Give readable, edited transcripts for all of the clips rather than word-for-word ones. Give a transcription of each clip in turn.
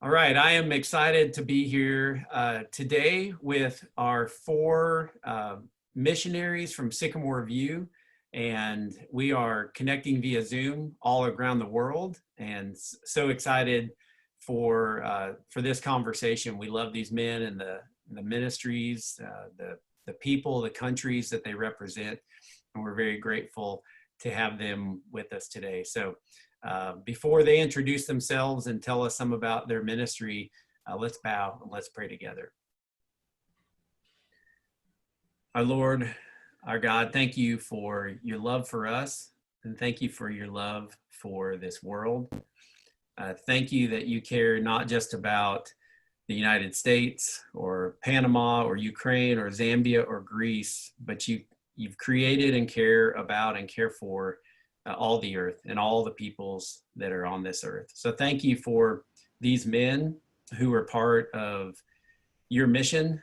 All right, I am excited to be here today with our four missionaries from Sycamore View, and we are connecting via Zoom all around the world, and so excited for this conversation. We love these men and the ministries, the people, the countries that they represent, and we're very grateful to have them with us today. So before they introduce themselves and tell us some about their ministry, let's bow and let's pray together. Our Lord, our God, thank you for your love for us, and thank you for your love for this world. Thank you that you care not just about the United States or Panama or Ukraine or Zambia or Greece, but you've created and care about and care for all the earth and all the peoples that are on this earth. So thank you for these men who are part of your mission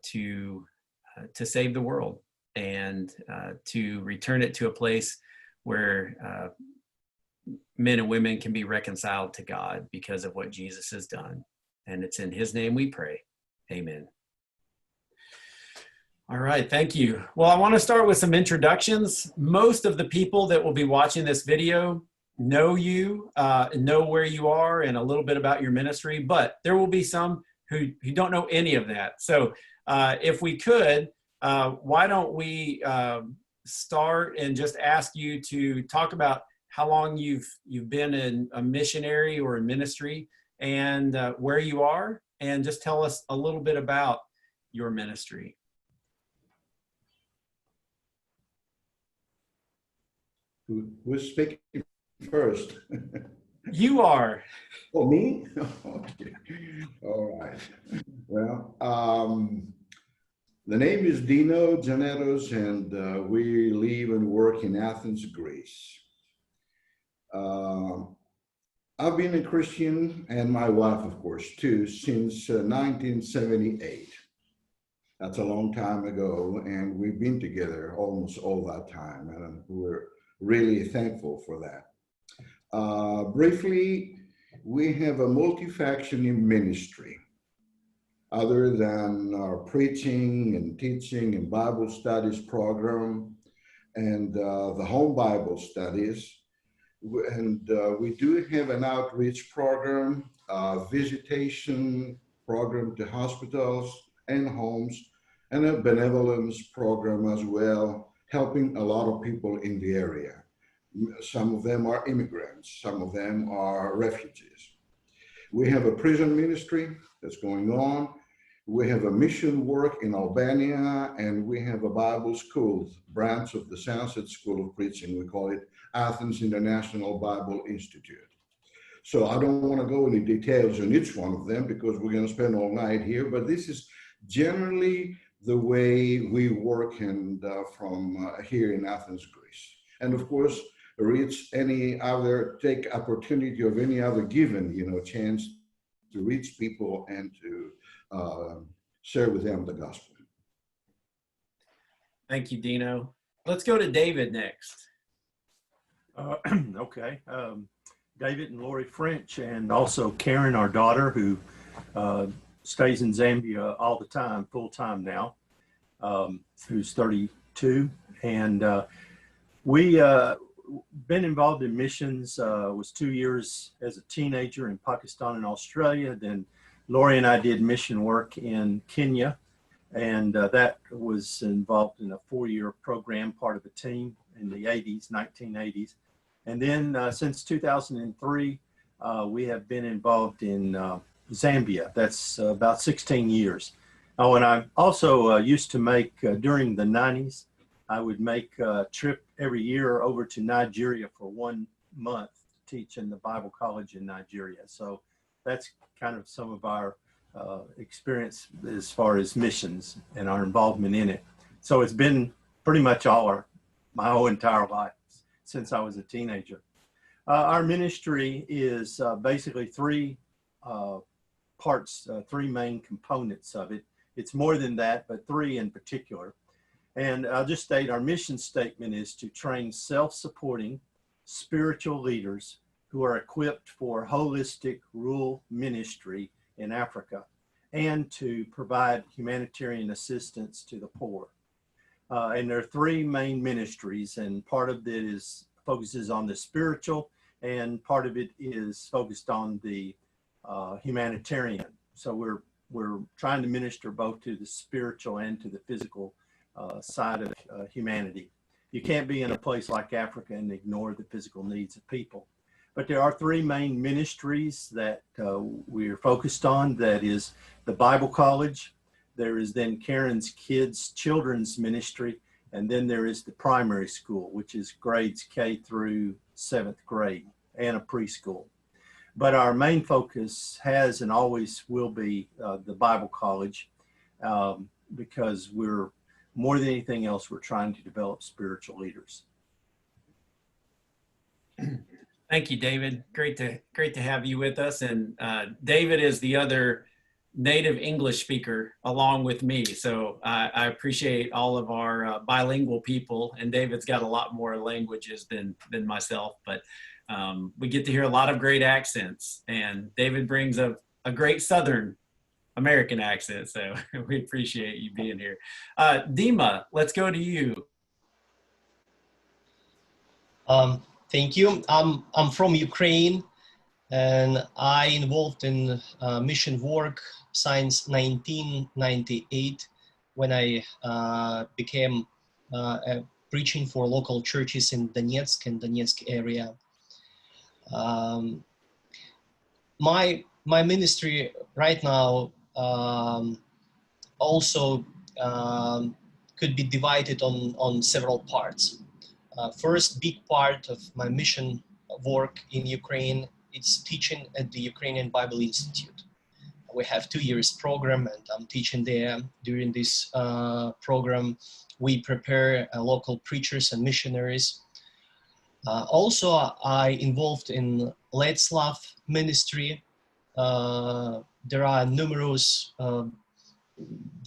to save the world and to return it to a place where men and women can be reconciled to God because of what Jesus has done. And it's in his name we pray. Amen. All right, thank you. Well, I want to start with some introductions. Most of the people that will be watching this video know you, know where you are, and a little bit about your ministry, but there will be some who don't know any of that. So if we could, why don't we start and just ask you to talk about how long you've been in a missionary or a ministry, and where you are, and just tell us a little bit about your ministry. Who's speaking first? You are. Oh, me? Okay. All right. Well, the name is Dino Tzanetos, and we live and work in Athens, Greece. I've been a Christian, and my wife, of course, too, since 1978. That's a long time ago, and we've been together almost all that time, and we're really thankful for that. Briefly, we have a multifaceted ministry. Other than our preaching and teaching and Bible studies program and the home Bible studies, and we do have an outreach program, visitation program to hospitals and homes, and a benevolence program as well, helping a lot of people in the area. Some of them are immigrants, some of them are refugees. We have a prison ministry that's going on. We have a mission work in Albania, and we have a Bible school, branch of the Sunset School of Preaching. We call it Athens International Bible Institute. So I don't want to go into details on each one of them because we're going to spend all night here, but this is generally the way we work and from here in Athens, Greece. And of course, reach any other, take opportunity of any other given, chance to reach people and to share with them the gospel. Thank you, Dino. Let's go to David next. Okay. David and Lori French, and also Karen, our daughter, who stays in Zambia all the time, full time now, who's 32. And we been involved in missions, was 2 years as a teenager in Pakistan and Australia. Then Lori and I did mission work in Kenya, and that was involved in a 4-year program, part of a team in the 1980s. And then since 2003, we have been involved in Zambia. That's about 16 years. Oh, and I also used to make, during the 90s, I would make a trip every year over to Nigeria for 1 month to teach in the Bible college in Nigeria. So that's kind of some of our experience as far as missions and our involvement in it. So it's been pretty much my whole entire life since I was a teenager. Our ministry is basically three parts, three main components of it. It's more than that, but three in particular. And I'll just state our mission statement is to train self-supporting spiritual leaders who are equipped for holistic rural ministry in Africa and to provide humanitarian assistance to the poor. And there are three main ministries, and part of it focuses on the spiritual, and part of it is focused on the humanitarian. So we're trying to minister both to the spiritual and to the physical side of humanity. You can't be in a place like Africa and ignore the physical needs of people. But there are three main ministries that we're focused on. That is the Bible College. There is then Karen's Kids Children's Ministry. And then there is the primary school, which is grades K through 7th grade, and a preschool. But our main focus has and always will be the Bible College, because we're, more than anything else, we're trying to develop spiritual leaders. Thank you, David. Great to have you with us. And David is the other native English speaker along with me. So I appreciate all of our bilingual people, and David's got a lot more languages than myself, but we get to hear a lot of great accents, and David brings a great Southern American accent. So we appreciate you being here. Dima, let's go to you. Thank you. I'm from Ukraine, and I involved in mission work since 1998, when I became preaching for local churches in Donetsk and Donetsk area. My ministry right now also could be divided on several parts. First big part of my mission work in Ukraine, it's teaching at the Ukrainian Bible Institute. We have 2 years program, and I'm teaching there. During this program, we prepare local preachers and missionaries. Also, I involved in Let's Love ministry. There are numerous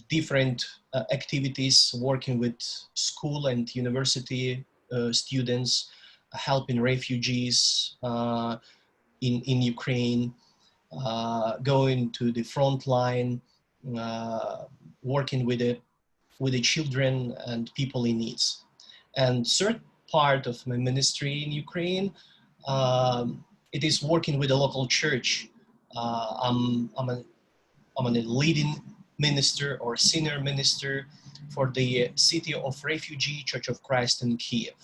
different activities working with school and university students, helping refugees in Ukraine, going to the front line, working with the children and people in needs. And third part of my ministry in Ukraine, it is working with a local church. I'm a leading minister or senior minister for the City of Refugee Church of Christ in Kiev.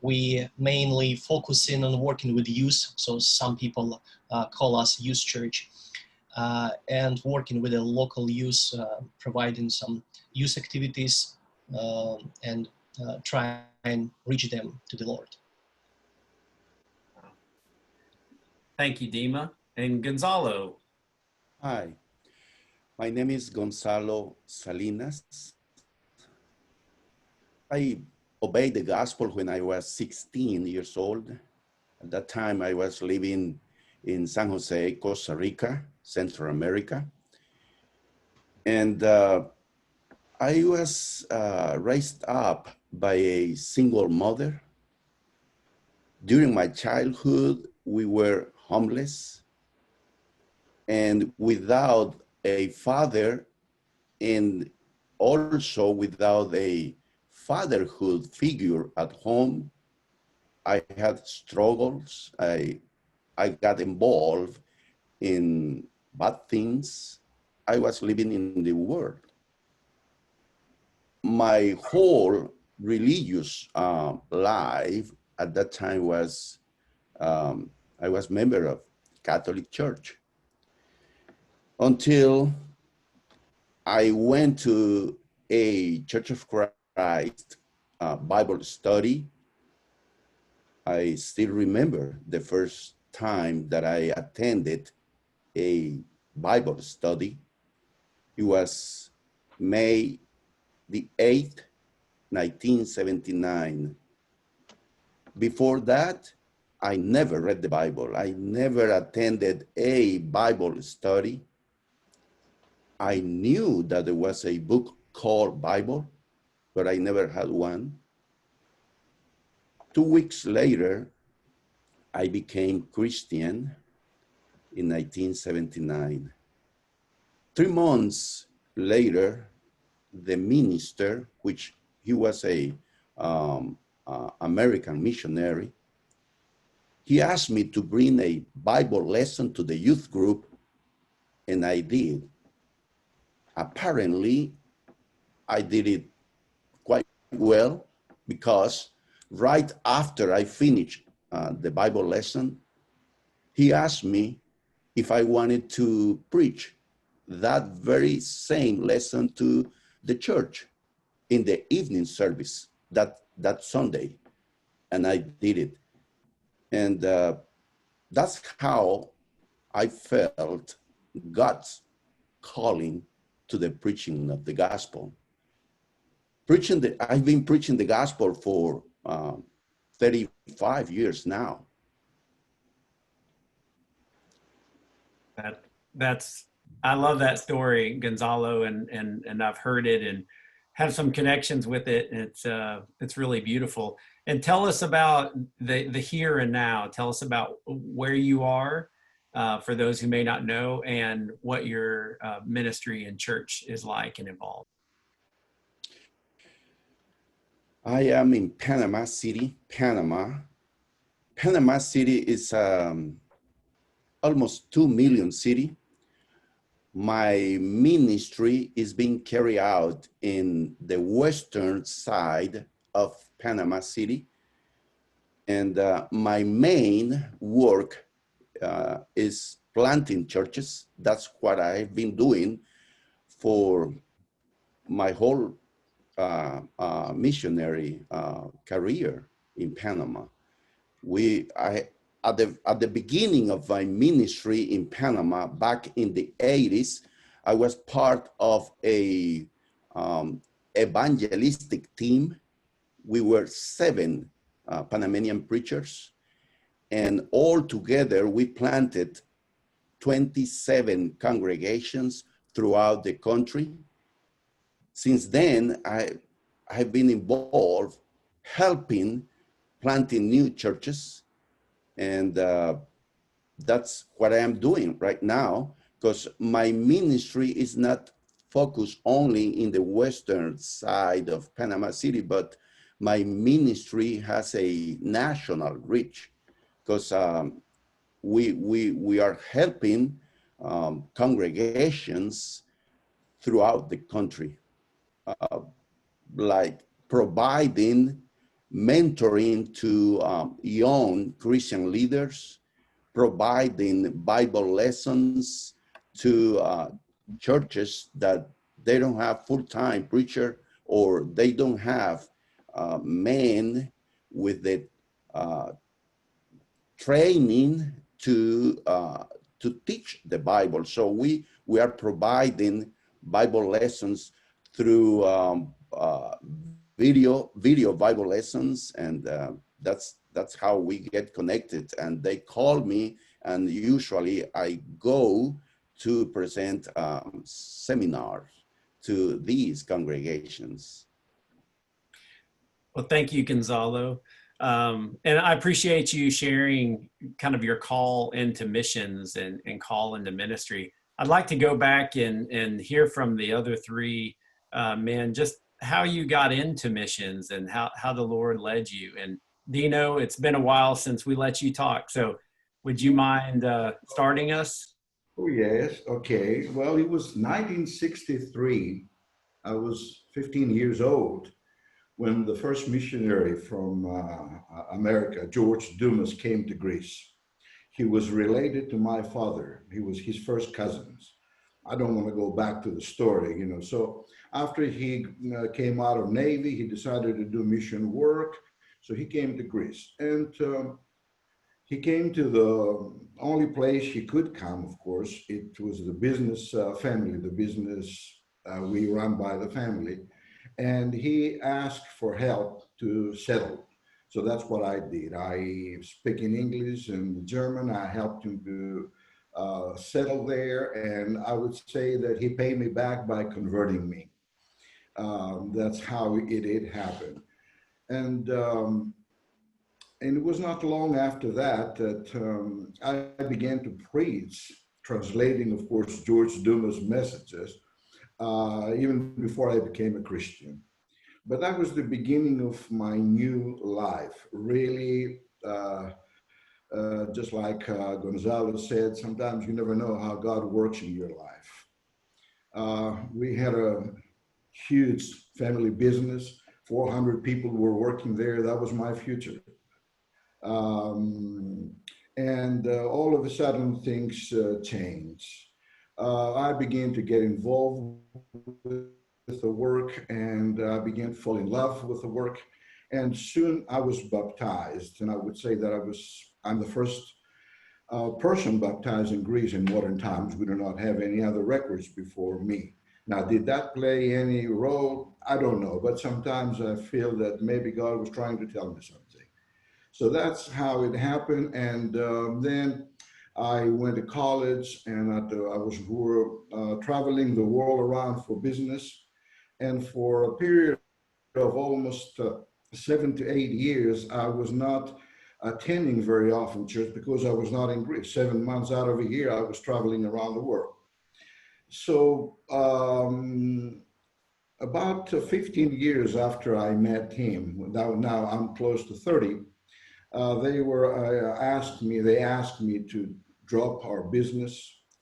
We mainly focus in on working with youth, so some people call us youth church, and working with the local youth, providing some youth activities and try and reach them to the Lord. Thank you, Dima. And Gonzalo. Hi, my name is Gonzalo Salinas. I obeyed the gospel when I was 16 years old. At that time, I was living in San Jose, Costa Rica, Central America. And I was raised up by a single mother. During my childhood, we were homeless and without a father, and also without a fatherhood figure at home. I had struggles. I got involved in bad things. I was living in the world. My whole religious life at that time was, I was member of Catholic Church, until I went to a Church of Christ Bible study. I still remember the first time that I attended a Bible study. It was May the 8th, 1979. Before that, I never read the Bible. I never attended a Bible study. I knew that there was a book called Bible, but I never had one. 2 weeks later, I became Christian in 1979. 3 months later, the minister, which he was a American missionary, he asked me to bring a Bible lesson to the youth group, and I did. Apparently, I did it quite well because right after I finished the Bible lesson, he asked me if I wanted to preach that very same lesson to the church in the evening service that Sunday, and I did it. And that's how I felt God's calling to the preaching of the gospel. I've been preaching the gospel for 35 years now. That's I love that story, Gonzalo, and I've heard it and have some connections with it. And it's really beautiful. And tell us about the here and now. Tell us about where you are, for those who may not know, and what your ministry and church is like and involved. I am in Panama City, Panama. Panama City is almost 2 million city. My ministry is being carried out in the western side of Panama City. And my main work is planting churches. That's what I've been doing for my whole missionary career in Panama. At the beginning of my ministry in Panama, back in the 80s, I was part of a evangelistic team. We were 7 Panamanian preachers, and all together we planted 27 congregations throughout the country. Since then, I have been involved helping planting new churches, and that's what I am doing right now, because my ministry is not focused only in the western side of Panama City, but my ministry has a national reach, because we are helping congregations throughout the country, like providing mentoring to young Christian leaders, providing Bible lessons to churches that they don't have full-time preacher, or they don't have men with the training to teach the Bible. So we are providing Bible lessons through video Bible lessons, and that's how we get connected. And they call me, and usually I go to present seminars to these congregations. Well, thank you, Gonzalo. And I appreciate you sharing kind of your call into missions and call into ministry. I'd like to go back and hear from the other 3 men, just how you got into missions and how the Lord led you. And Dino, it's been a while since we let you talk. So would you mind starting us? Oh, yes. Okay. Well, it was 1963. I was 15 years old when the first missionary from America, George Dumas, came to Greece. He was related to my father. He was his first cousins. I don't want to go back to the story, you know. So after he came out of Navy, he decided to do mission work. So he came to Greece, and he came to the only place he could come, of course. It was the business family, the business we run by the family. And he asked for help to settle. So that's what I did. I speak in English and German. I helped him to settle there. And I would say that he paid me back by converting me. That's how it happen. And And it was not long after that that I began to preach, translating, of course, George Dumas' messages, even before I became a Christian. But that was the beginning of my new life, really. Just like Gonzalo said, sometimes you never know how God works in your life. We had a huge family business. 400 people were working there. That was my future. And all of a sudden, things changed. I began to get involved with the work, and I began to fall in love with the work. And soon I was baptized, and I would say that I'm the first person baptized in Greece in modern times. We do not have any other records before me. Now, did that play any role? I don't know, but sometimes I feel that maybe God was trying to tell me something. So that's how it happened. And then I went to college, and I was traveling the world around for business. And for a period of almost 7 to 8 years, I was not attending very often church because I was not in Greece. 7 months out of a year, I was traveling around the world. So about 15 years after I met him, now I'm close to 30, they asked me to drop our business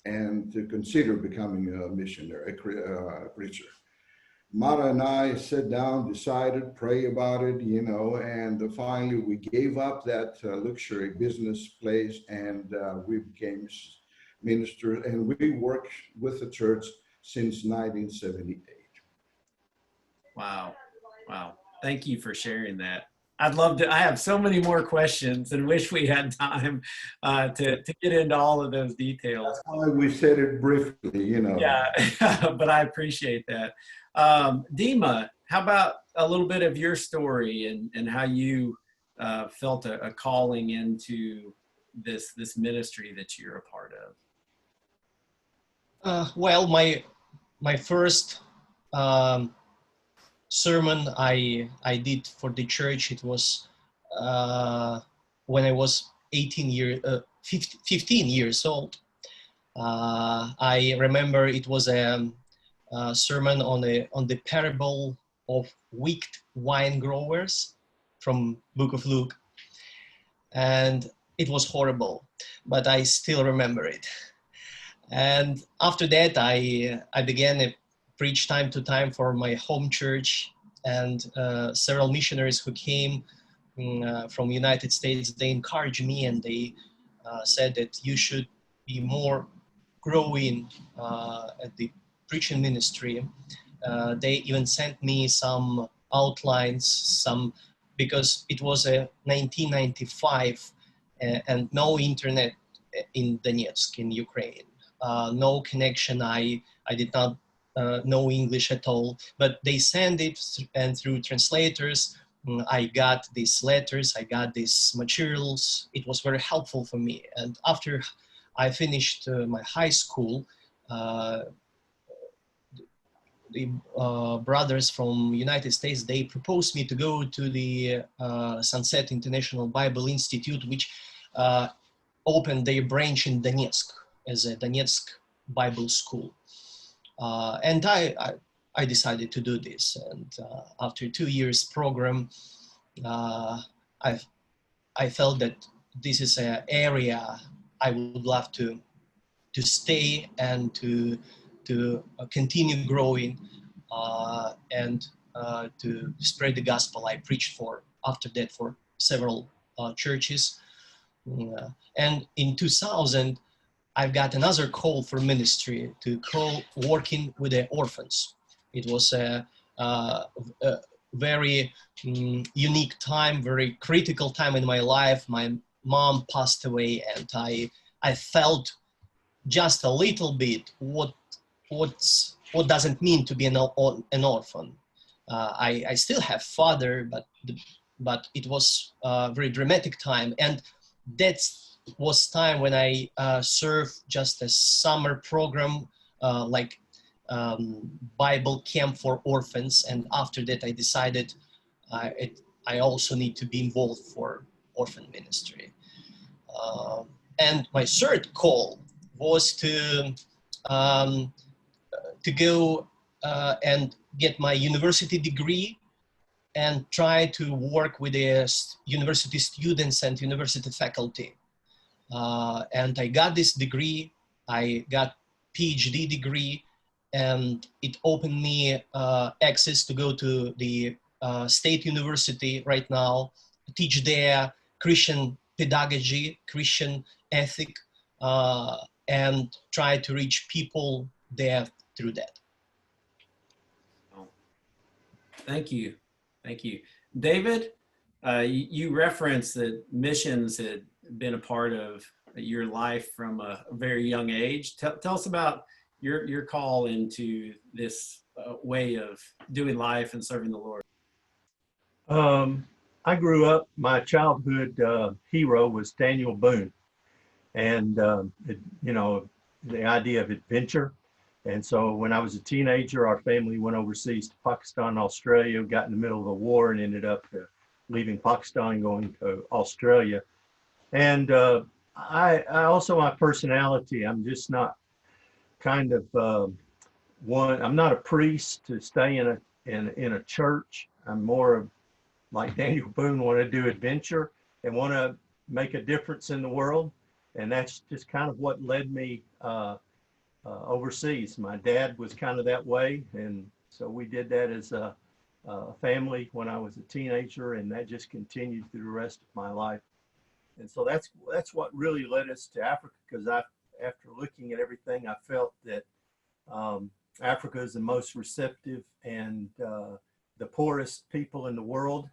and to consider becoming a missionary, a preacher. Mara and I sat down, decided, pray about it, and finally we gave up that luxury business place, and we became ministers, and we worked with the church since 1978. Wow. Wow. Thank you for sharing that. I'd love to. I have so many more questions and wish we had time to get into all of those details. That's why we said it briefly, Yeah, but I appreciate that. Dima, how about a little bit of your story and how you felt a calling into this ministry that you're a part of? Well, my first sermon I did for the church, it was when I was 15 years old. I remember it was a sermon on the parable of wicked wine growers from Book of Luke, and it was horrible, but I still remember it. And after that, I began to preach time to time for my home church, and several missionaries who came from United States, they encouraged me, and they said that you should be more growing at the preaching ministry. They even sent me some outlines, because it was a 1995 and no internet in Donetsk, in Ukraine. No connection. I did not know English at all, but they sent it, and through translators, I got these letters, I got these materials. It was very helpful for me. And after I finished my high school, the brothers from United States, they proposed me to go to the Sunset International Bible Institute, which opened their branch in Donetsk as a Donetsk Bible school. And I decided to do this. And after 2 years program, I felt that this is an area I would love to stay and to continue growing and to spread the gospel. I preached after that for several churches. And in 2000, I've got another call for ministry to working with the orphans. It was a very unique time, very critical time in my life. My mom passed away, and I felt just a little bit what does it mean to be an orphan. I still have father, but it was a very dramatic time, and that was time when I served just a summer program like Bible camp for orphans, and after that I decided I also need to be involved for orphan ministry. And my third call was to go and get my university degree and try to work with the university students and university faculty. And I got this degree, I got PhD degree, and it opened me access to go to the state university right now, teach there Christian pedagogy, Christian ethic, and try to reach people there through that. Thank you. Thank you. David, you referenced that missions had been a part of your life from a very young age. Tell us about your call into this way of doing life and serving the Lord. I grew up, my childhood hero was Daniel Boone. And, the idea of adventure. And so when I was a teenager, our family went overseas to Pakistan and Australia, got in the middle of a war and ended up leaving Pakistan and going to Australia. And I also, my personality, I'm just not kind of I'm not a priest to stay in a church. I'm more of, like Daniel Boone, want to do adventure and want to make a difference in the world. And that's just kind of what led me overseas. My dad was kind of that way. And so we did that as a family when I was a teenager, and that just continued through the rest of my life. And so that's what really led us to Africa, because after looking at everything, I felt that Africa is the most receptive and the poorest people in the world,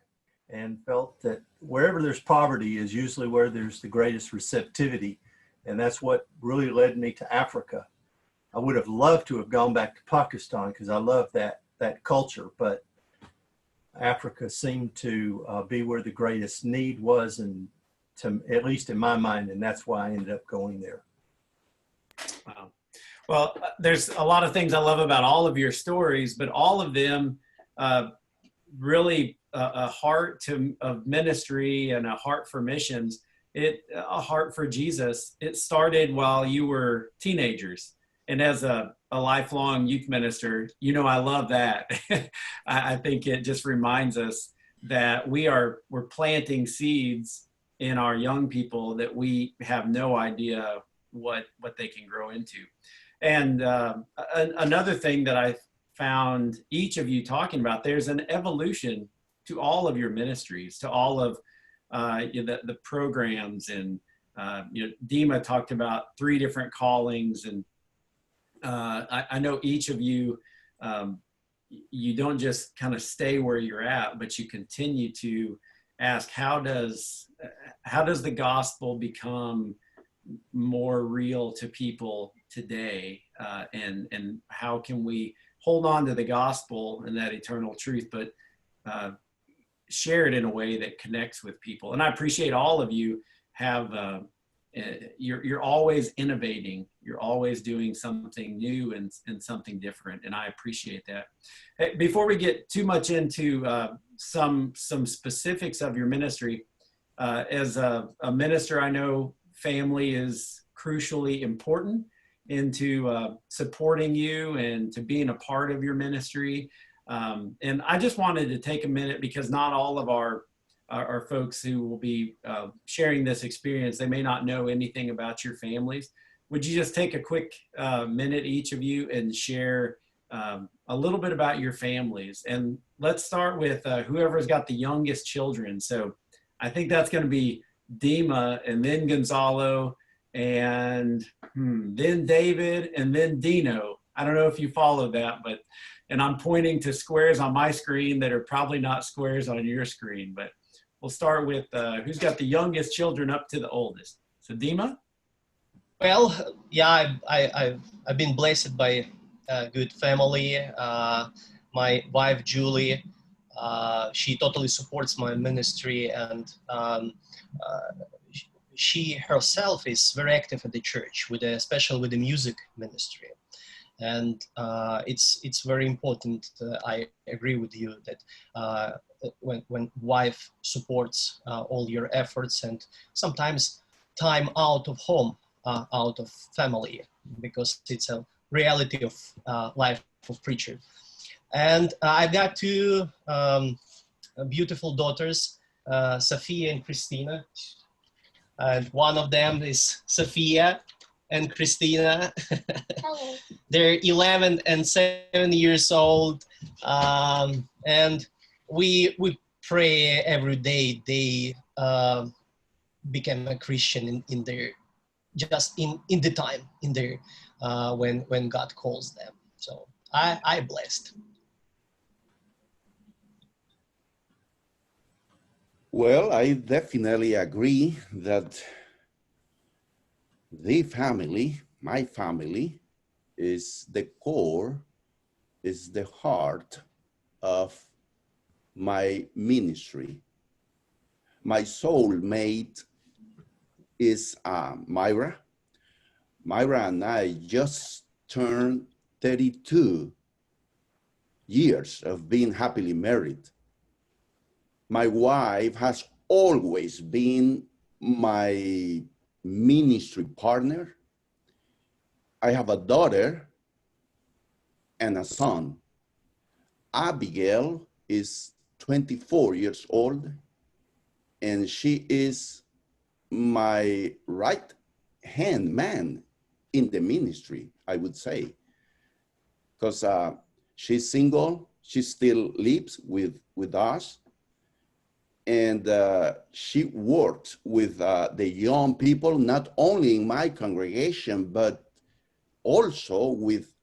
and felt that wherever there's poverty is usually where there's the greatest receptivity. And that's what really led me to Africa. I would have loved to have gone back to Pakistan because I love that culture, but Africa seemed to be where the greatest need was, and at least in my mind, and that's why I ended up going there. Wow. Well, there's a lot of things I love about all of your stories, but all of them really a heart of ministry and a heart for missions, a heart for Jesus. It started while you were teenagers. And as a lifelong youth minister, I love that. I think it just reminds us that we're planting seeds in our young people that we have no idea what they can grow into. And another thing that I found each of you talking about, there's an evolution to all of your ministries, to all of the programs. And Dima talked about 3 different callings, and I know each of you, you don't just kind of stay where you're at, but you continue to ask, how does the gospel become more real to people today? And how can we hold on to the gospel and that eternal truth, but share it in a way that connects with people? And I appreciate all of you have, you're always innovating. You're always doing something new and something different. And I appreciate that. Hey, before we get too much into some specifics of your ministry, as a minister, I know family is crucially important into supporting you and to being a part of your ministry. And I just wanted to take a minute, because not all of our folks who will be sharing this experience, they may not know anything about your families. Would you just take a quick minute, each of you, and share a little bit about your families? And let's start with whoever's got the youngest children. So I think that's going to be Dima, and then Gonzalo, and then David, and then Dino. I don't know if you followed that, and I'm pointing to squares on my screen that are probably not squares on your screen, but we'll start with who's got the youngest children up to the oldest. So Dima? Well, yeah, I've been blessed by a good family. My wife, Julie, she totally supports my ministry, and she herself is very active at the church, especially with the music ministry. And it's very important. I agree with you that when wife supports all your efforts, and sometimes time out of home, out of family, because it's a reality of life of preacher. And I got two beautiful daughters, Sophia and Christina. And one of them is Sophia and Christina. Hello. They're 11 and 7 years old. And we pray every day they become a Christian in their, just in the time, in their, when God calls them. So I blessed. Well, I definitely agree that the family, my family, is the core, is the heart of my ministry. My soulmate is Myra. Myra and I just turned 32 years of being happily married. My wife has always been my ministry partner. I have a daughter and a son. Abigail is 24 years old, and she is my right hand man in the ministry, I would say, because she's single. She still lives with us. And she works with the young people, not only in my congregation, but also with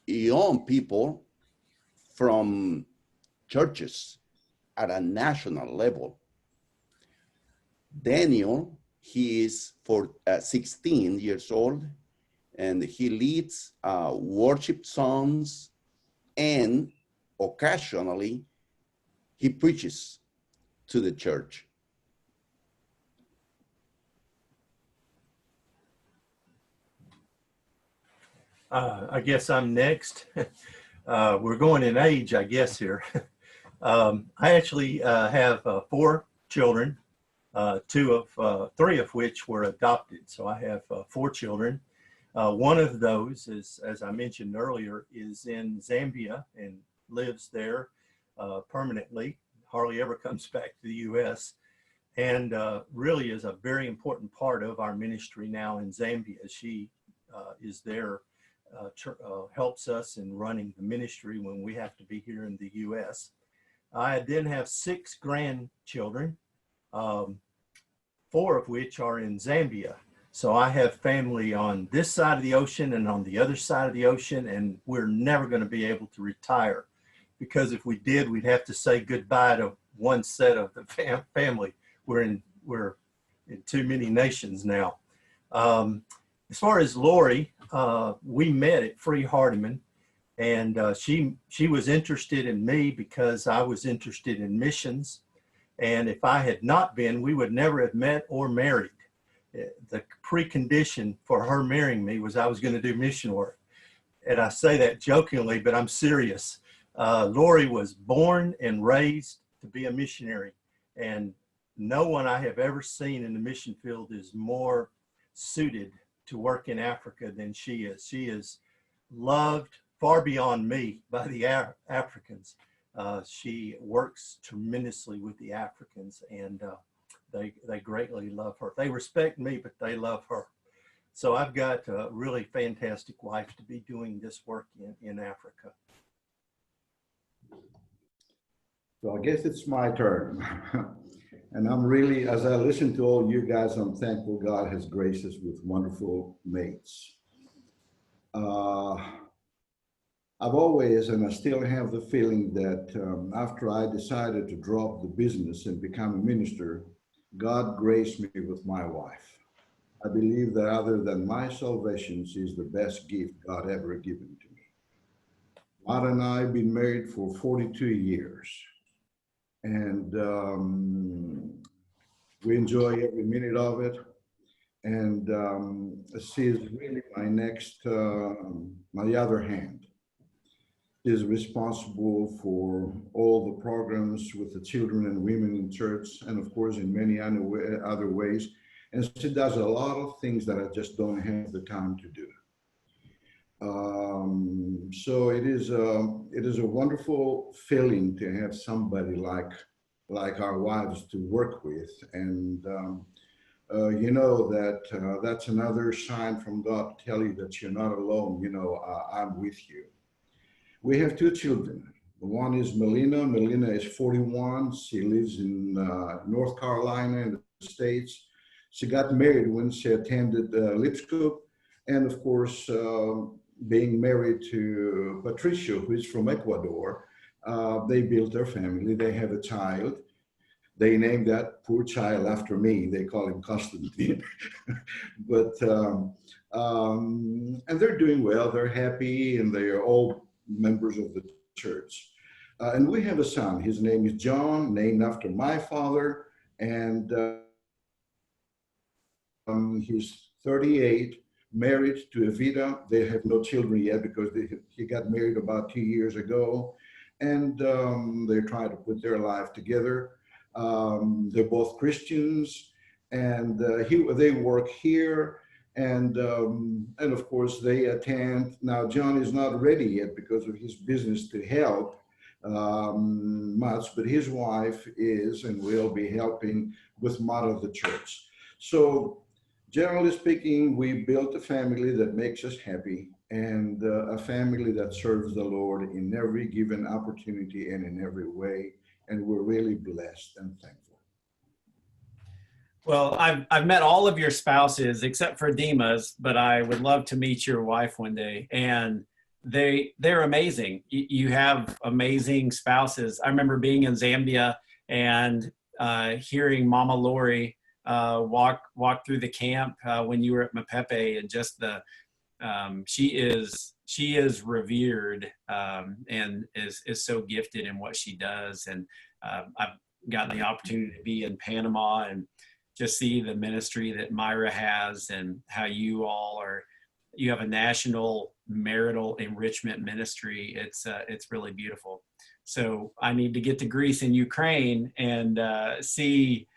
young people from churches at a national level. Daniel, he is 16 years old, and he leads worship songs, and occasionally he preaches to the church. I guess I'm next. We're going in age, I guess, here. I actually have 4 children, three of which were adopted. So I have 4 children. One of those, is, as I mentioned earlier, is in Zambia and lives there permanently, hardly ever comes back to the U.S., and really is a very important part of our ministry now in Zambia. She is there, helps us in running the ministry when we have to be here in the U.S. I then have 6 grandchildren, 4 of which are in Zambia. So I have family on this side of the ocean and on the other side of the ocean, and we're never going to be able to retire, because if we did, we'd have to say goodbye to one set of the family. We're in too many nations now. As far as Lori, we met at Free Hardeman, and she was interested in me because I was interested in missions. And if I had not been, we would never have met or married. The precondition for her marrying me was I was going to do mission work. And I say that jokingly, but I'm serious. Lori was born and raised to be a missionary, and no one I have ever seen in the mission field is more suited to work in Africa than she is. She is loved far beyond me by the Africans. She works tremendously with the Africans, and they greatly love her. They respect me, but they love her. So I've got a really fantastic wife to be doing this work in Africa. So I guess it's my turn. And I'm really, as I listen to all you guys, I'm thankful God has graced us with wonderful mates. I've always, and I still have the feeling that after I decided to drop the business and become a minister, God graced me with my wife. I believe that other than my salvation, she is the best gift God ever given to me. Rod and I have been married for 42 years. And we enjoy every minute of it. And she is really my next, my other hand. She is responsible for all the programs with the children and women in church, and of course in many other ways. And she does a lot of things that I just don't have the time to do. So it is a wonderful feeling to have somebody like our wives to work with, and you know that that's another sign from God to tell you that you're not alone. You know, I'm with you. We have two children. One is Melina. Melina is 41. She lives in North Carolina in the States. She got married when she attended Lipscomb, and of course, being married to Patricia, who is from Ecuador, they built their family. They have a child. They named that poor child after me. They call him Constantine. But and they're doing well. They're happy, and they are all members of the church. And we have a son. His name is John, named after my father, and he's 38. Married to Evita. They have no children yet because he got married about 2 years ago, and they're trying to put their life together. They're both Christians, and they work here, and of course they attend. Now John is not ready yet because of his business to help much, but his wife is and will be helping with part of the church. So generally speaking, we built a family that makes us happy, and a family that serves the Lord in every given opportunity and in every way. And we're really blessed and thankful. Well, I've met all of your spouses except for Dima's, but I would love to meet your wife one day. And they're amazing. You have amazing spouses. I remember being in Zambia and hearing Mama Lori walk through the camp when you were at Mapepe, and just she is revered and is so gifted in what she does. And I've gotten the opportunity to be in Panama and just see the ministry that Myra has, and how you have a national marital enrichment ministry. It's really beautiful. So I need to get to Greece and Ukraine and see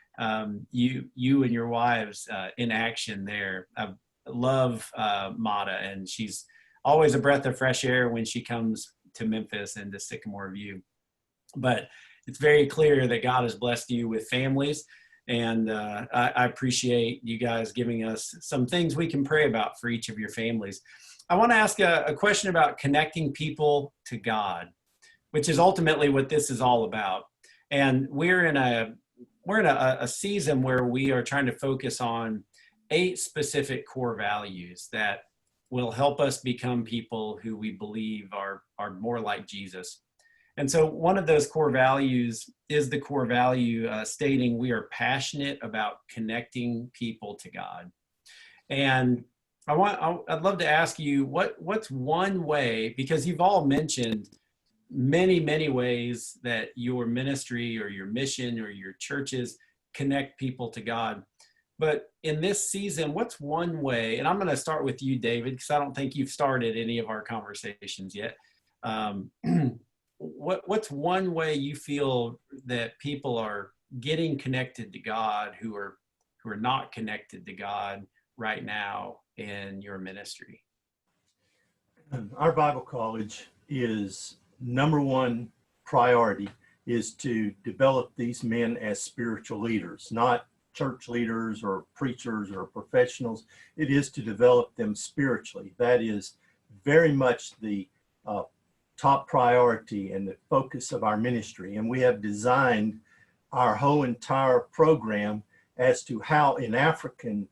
you and your wives in action there. I love Mata, and she's always a breath of fresh air when she comes to Memphis and to Sycamore View. But it's very clear that God has blessed you with families, and I appreciate you guys giving us some things we can pray about for each of your families. I want to ask a question about connecting people to God, which is ultimately what this is all about. And we're in a season where we are trying to focus on 8 specific core values that will help us become people who we believe are more like Jesus. And so one of those core values is the core value stating we are passionate about connecting people to God. And I'd love to ask you what's one way, because you've all mentioned many ways that your ministry or your mission or your churches connect people to God. But in this season, what's one way, and I'm going to start with you, David, because I don't think you've started any of our conversations yet. What's one way you feel that people are getting connected to God who are not connected to God right now in your ministry? Our Bible college is number one priority is to develop these men as spiritual leaders, not church leaders or preachers or professionals. It is to develop them spiritually. That is very much the top priority and the focus of our ministry. And we have designed our whole entire program as to how in African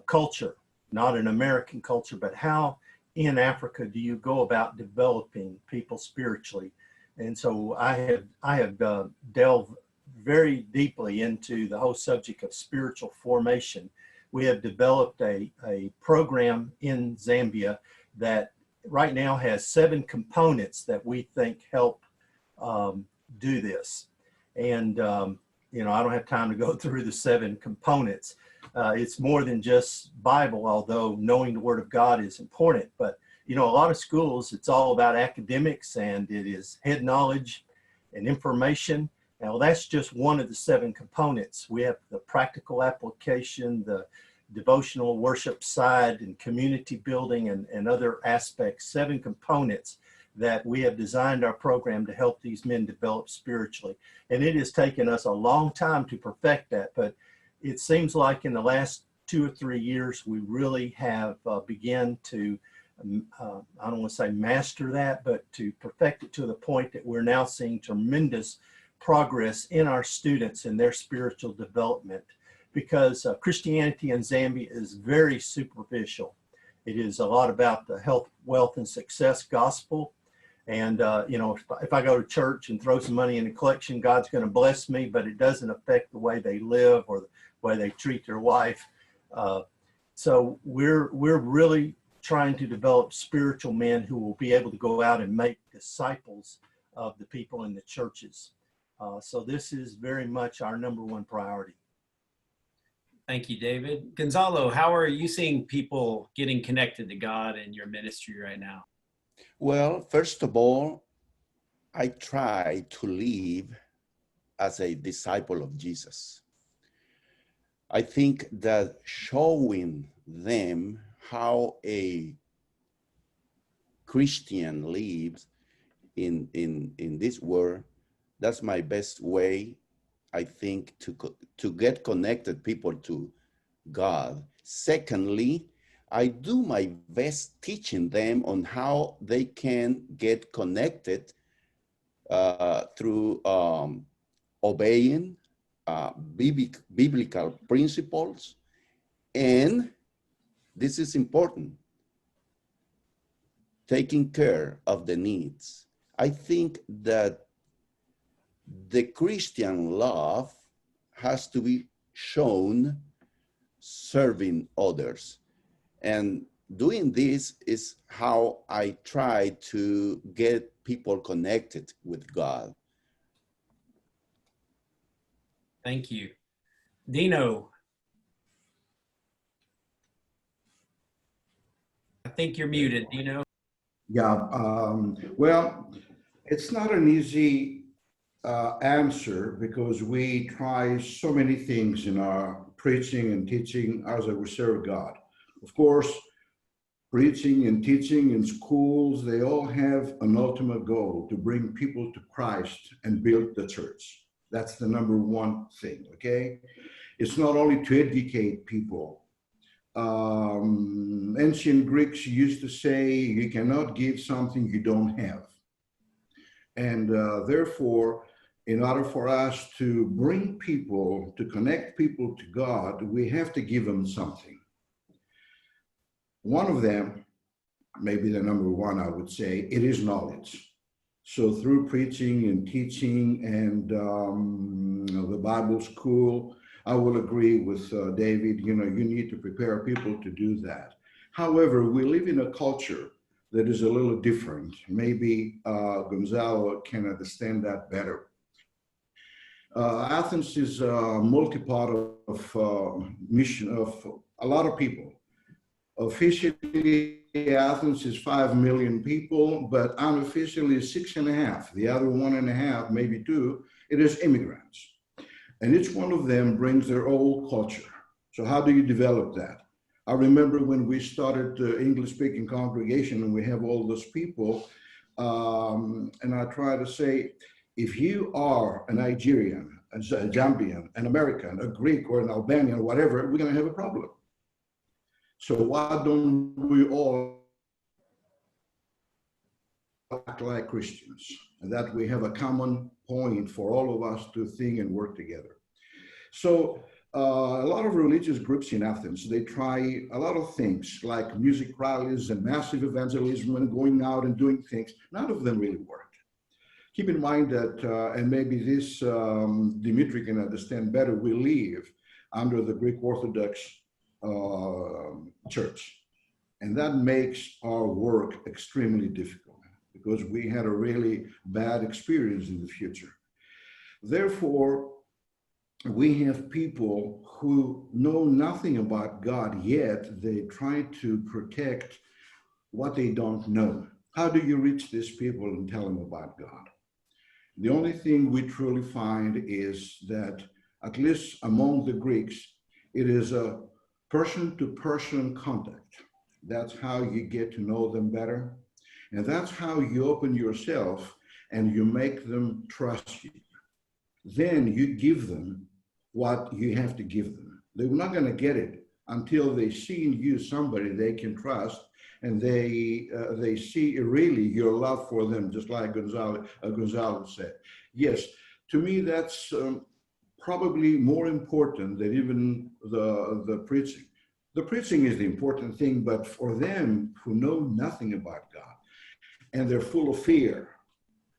culture, not in American culture, but how in Africa do you go about developing people spiritually. And so I have delved very deeply into the whole subject of spiritual formation. We have developed a program in Zambia that right now has 7 components that we think help do this. And I don't have time to go through the 7 components, It's more than just Bible, although knowing the Word of God is important. But, you know, a lot of schools, it's all about academics, and it is head knowledge and information. Now, that's just one of the 7 components. We have the practical application, the devotional worship side, and community building, and other aspects, 7 components that we have designed our program to help these men develop spiritually. And it has taken us a long time to perfect that, but it seems like in the last 2 or 3 years, we really have begun to, I don't want to say master that, but to perfect it to the point that we're now seeing tremendous progress in our students and their spiritual development, because Christianity in Zambia is very superficial. It is a lot about the health, wealth, and success gospel. And, you know, if I go to church and throw some money in the collection, God's going to bless me, but it doesn't affect the way they live or the way they treat their wife. So we're really trying to develop spiritual men who will be able to go out and make disciples of the people in the churches. So this is very much our #1 priority. Thank you, David. Gonzalo, how are you seeing people getting connected to God in your ministry right now? Well, first of all, I try to live as a disciple of Jesus. I think that showing them how a Christian lives in this world, that's my best way, I think, to get connected people to God. Secondly, I do my best teaching them on how they can get connected through obeying biblical principles. And this is important, taking care of the needs. I think that the Christian love has to be shown serving others. And doing this is how I try to get people connected with God. Thank you. Dino, I think you're muted, Dino. Yeah, well, it's not an easy answer because we try so many things in our preaching and teaching as we serve God. Of course, preaching and teaching in schools, they all have an ultimate goal to bring people to Christ and build the church. That's the #1 thing, okay? It's not only to educate people. Ancient Greeks used to say, you cannot give something you don't have. And therefore, in order for us to bring people, to connect people to God, we have to give them something. One of them, maybe the #1, I would say, it is knowledge. So through preaching and teaching and the Bible school, I will agree with David, you know, you need to prepare people to do that. However, we live in a culture that is a little different. Maybe Gonzalo can understand that better. Athens is a multi-part of mission of a lot of people. Officially, Athens is 5 million people, but unofficially 6.5. The other 1.5, maybe 2, it is immigrants. And each one of them brings their own culture. So how do you develop that? I remember when we started the English-speaking congregation and we have all those people, and I try to say, if you are a Nigerian, a Zambian, an American, a Greek, or an Albanian, or whatever, we're going to have a problem. So why don't we all act like Christians, and that we have a common point for all of us to think and work together? So a lot of religious groups in Athens, they try a lot of things like music rallies and massive evangelism and going out and doing things. None of them really worked. Keep in mind that, and maybe this Dimitri can understand better, we live under the Greek Orthodox Church. And that makes our work extremely difficult because we had a really bad experience in the future. Therefore, we have people who know nothing about God, yet they try to protect what they don't know. How do you reach these people and tell them about God? The only thing we truly find is that, at least among the Greeks, it is a person-to-person contact. That's how you get to know them better. And that's how you open yourself and you make them trust you. Then you give them what you have to give them. They're not going to get it until they see in you somebody they can trust, and they see really your love for them, just like Gonzalo said. Yes, to me that's probably more important than even the preaching. The preaching is the important thing, but for them who know nothing about God and they're full of fear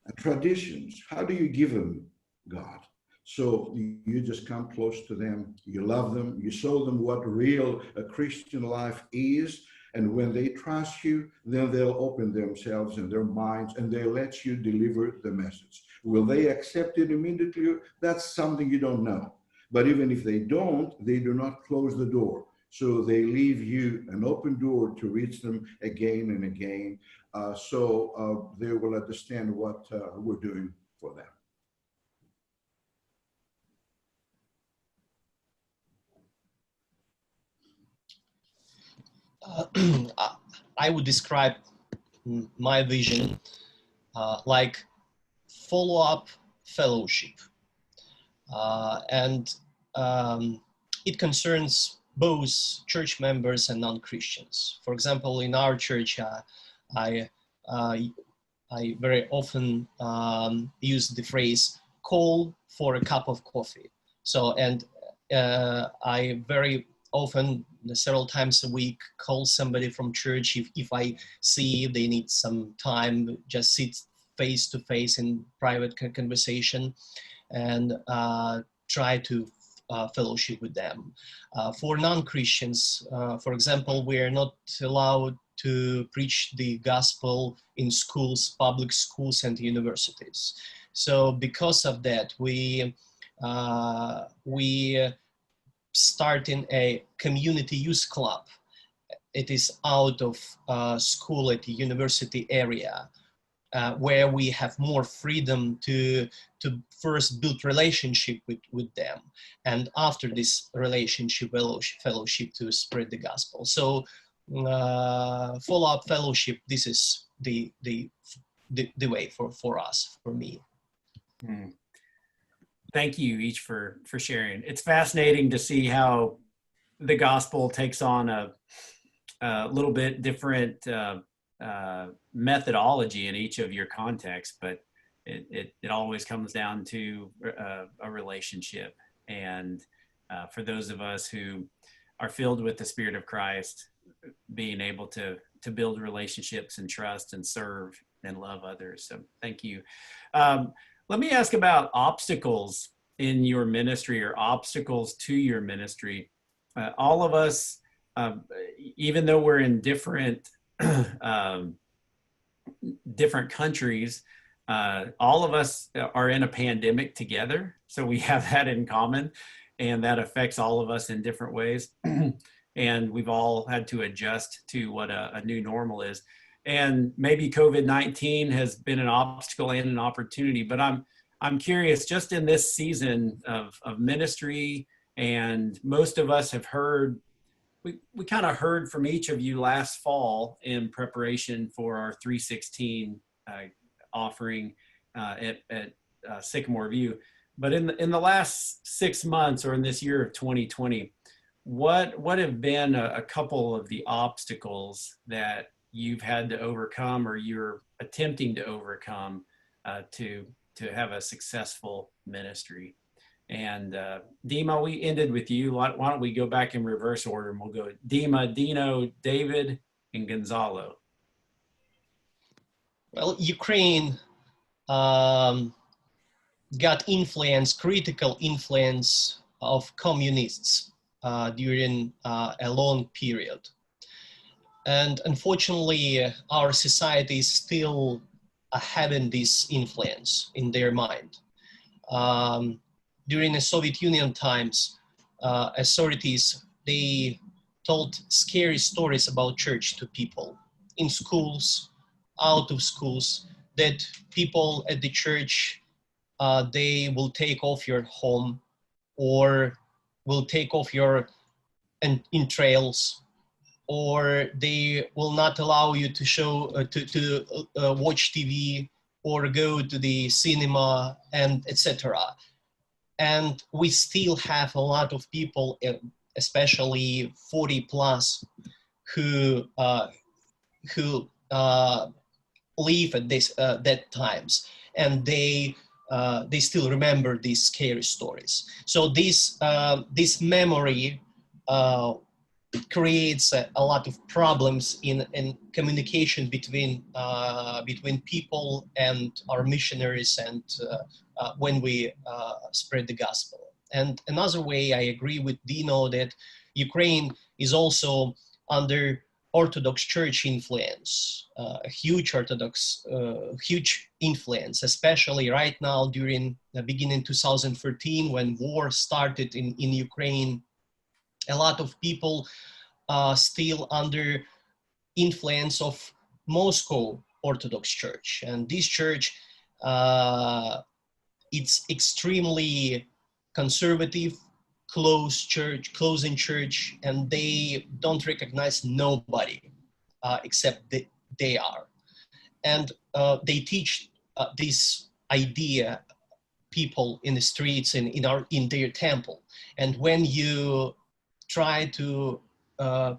and traditions, how do you give them God? So you just come close to them, you love them, you show them what real Christian life is. And when they trust you, then they'll open themselves and their minds and they let you deliver the message. Will they accept it immediately? That's something you don't know. But even if they don't, they do not close the door. So they leave you an open door to reach them again and again. So they will understand what we're doing for them. I would describe my vision like follow-up fellowship. And it concerns both church members and non-Christians. For example, in our church, I very often use the phrase "call for a cup of coffee." So, and I very often, several times a week, call somebody from church if I see they need some time, just sit face to face in private conversation, and try to fellowship with them. For non-Christians, for example, we are not allowed to preach the gospel in schools, public schools and universities. So because of that, we starting a community youth club. It is out of school at the university area, where we have more freedom to first build relationship with them, and after this relationship, fellowship to spread the gospel. So follow-up fellowship, this is the way for us, for me. Thank you each for sharing. It's fascinating to see how the gospel takes on a little bit different methodology in each of your contexts, but it always comes down to a relationship. And for those of us who are filled with the Spirit of Christ, being able to build relationships and trust and serve and love others. So thank you. Let me ask about obstacles in your ministry or obstacles to your ministry. All of us, even though we're in different different countries, all of us are in a pandemic together. So we have that in common, and that affects all of us in different ways. And we've all had to adjust to what a new normal is. And maybe COVID-19 has been an obstacle and an opportunity, but I'm curious, just in this season of ministry, and most of us have heard, we kind of heard from each of you last fall in preparation for our 316 offering at Sycamore View. But in the last 6 months, or in this year of 2020, what have been a couple of the obstacles that you've had to overcome, or you're attempting to overcome to have a successful ministry? And Dima, we ended with you. Why don't we go back in reverse order, and we'll go Dima, Dino, David, and Gonzalo. Well, Ukraine got critical influence of communists during a long period. And unfortunately, our society is still having this influence in their mind. during the Soviet Union times, authorities, they told scary stories about church to people in schools, out of schools, that people at the church, they will take off your home or will take off your entrails, or they will not allow you to show to watch TV or go to the cinema, and etc. And we still have a lot of people, especially 40 plus, who live at that times, and they still remember these scary stories. So this memory creates a lot of problems in communication between people and our missionaries, and when we spread the gospel. And another way, I agree with Dino that Ukraine is also under Orthodox Church influence, a huge huge influence, especially right now during the beginning 2013 when war started in Ukraine. A lot of people still under influence of Moscow Orthodox Church, and this church, it's extremely conservative, closing church, and they don't recognize nobody except they are. And they teach this idea people in the streets and in their temple. And when you try to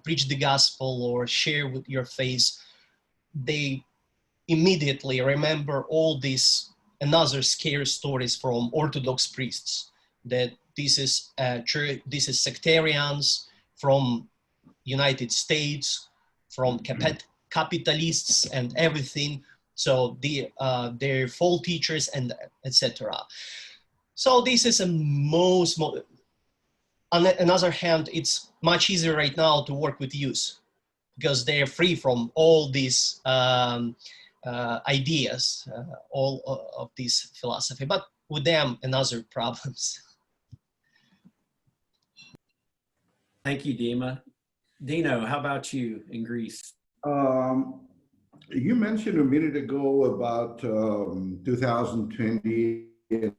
preach the gospel or share with your faith, they immediately remember all these another scary stories from Orthodox priests, that this is church, this is sectarians from United States, from capitalists and everything. So they're false teachers and etc. So this is on the other hand, it's much easier right now to work with youth because they're free from all these ideas, all of this philosophy, but with them and other problems. Thank you, Dima. Dino, how about you in Greece? You mentioned a minute ago about 2020 and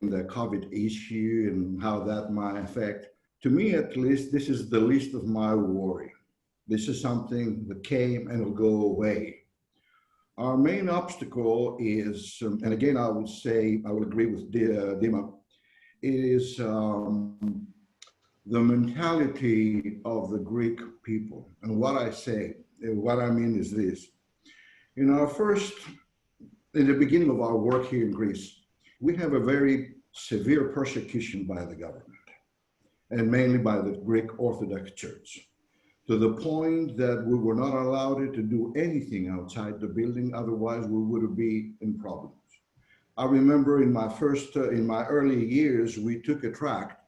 the COVID issue and how that might affect. To me, at least, this is the least of my worry. This is something that came and will go away. Our main obstacle is, and again, I would say, I would agree with Dima, is the mentality of the Greek people. And what I mean is this. In the beginning of our work here in Greece, we have a very severe persecution by the government, and mainly by the Greek Orthodox Church, to the point that we were not allowed to do anything outside the building, otherwise we would be in problems. I remember in my early years, we took a tract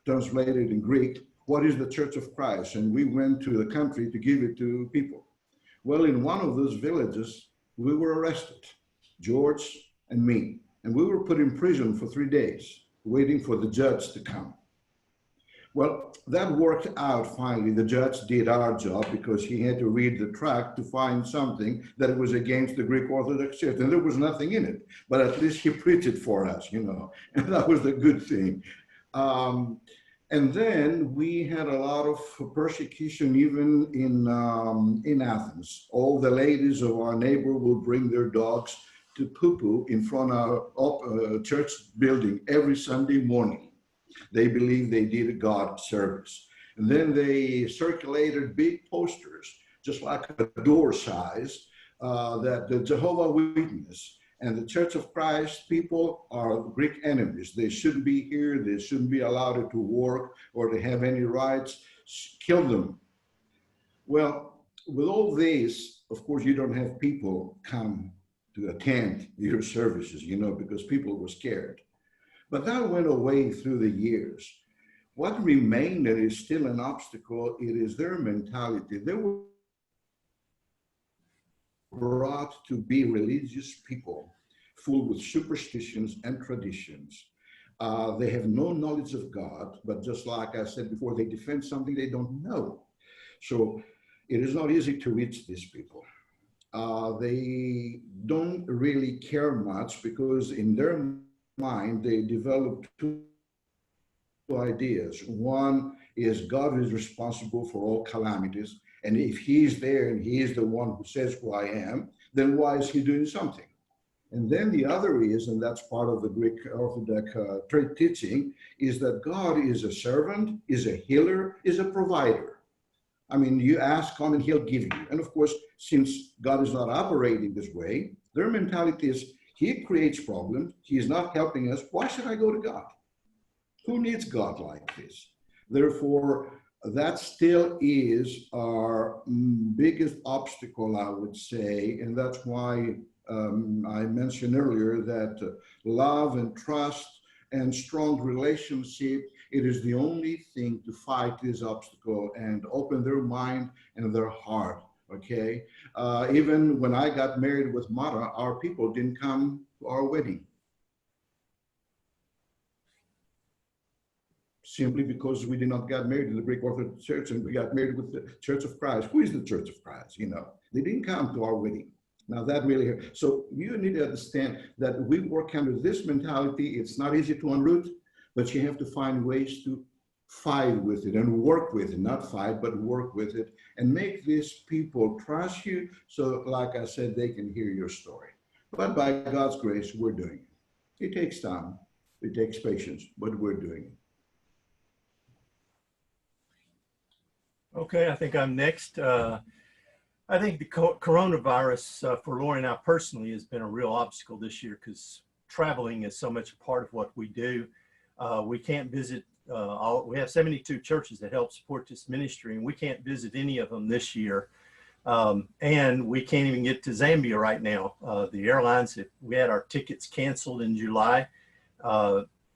translated in Greek, "What is the Church of Christ?" And we went to the country to give it to people. Well, in one of those villages, we were arrested, George and me, and we were put in prison for 3 days, waiting for the judge to come. Well, that worked out finally. The judge did our job because he had to read the tract to find something that was against the Greek Orthodox Church, and there was nothing in it, but at least he preached it for us, and that was the good thing. And then we had a lot of persecution even in Athens. All the ladies of our neighbor will bring their dogs to poo-poo in front of church building every Sunday morning. They believed they did a God service. And then they circulated big posters, just like a door size, that the Jehovah's Witness and the Church of Christ people are Greek enemies. They shouldn't be here. They shouldn't be allowed to work or to have any rights. Kill them. Well, with all this, of course, you don't have people come to attend your services, because people were scared. But that went away through the years. What remained and is still an obstacle, it is their mentality. They were brought to be religious people full with superstitions and traditions. They have no knowledge of God, but just like I said before, they defend something they don't know. So it is not easy to reach these people. They don't really care much because in their mind, they develop two ideas. One is God is responsible for all calamities. And if he's there and he is the one who says who I am, then why is he doing something? And then the other is, and that's part of the Greek Orthodox teaching, is that God is a servant, is a healer, is a provider. I mean, you ask God and he'll give you. And of course, since God is not operating this way, their mentality is he creates problems. He is not helping us. Why should I go to God? Who needs God like this? Therefore, that still is our biggest obstacle, I would say. And that's why I mentioned earlier that love and trust and strong relationship, it is the only thing to fight this obstacle and open their mind and their heart, okay? Even when I got married with Mara, our people didn't come to our wedding. Simply because we did not get married in the Greek Orthodox Church and we got married with the Church of Christ. Who is the Church of Christ? You know, they didn't come to our wedding. Now that really hurt. So you need to understand that we work under this mentality. It's not easy to unroot, but you have to find ways to fight with it and work with it, not fight, but work with it and make these people trust you. So like I said, they can hear your story. But by God's grace, we're doing it. It takes time. It takes patience, but we're doing it. Okay, I think I'm next. I think the coronavirus for Lori and I personally has been a real obstacle this year because traveling is so much a part of what we do. We can't visit we have 72 churches that help support this ministry, and we can't visit any of them this year. And we can't even get to Zambia right now. The airlines, we had our tickets canceled in July,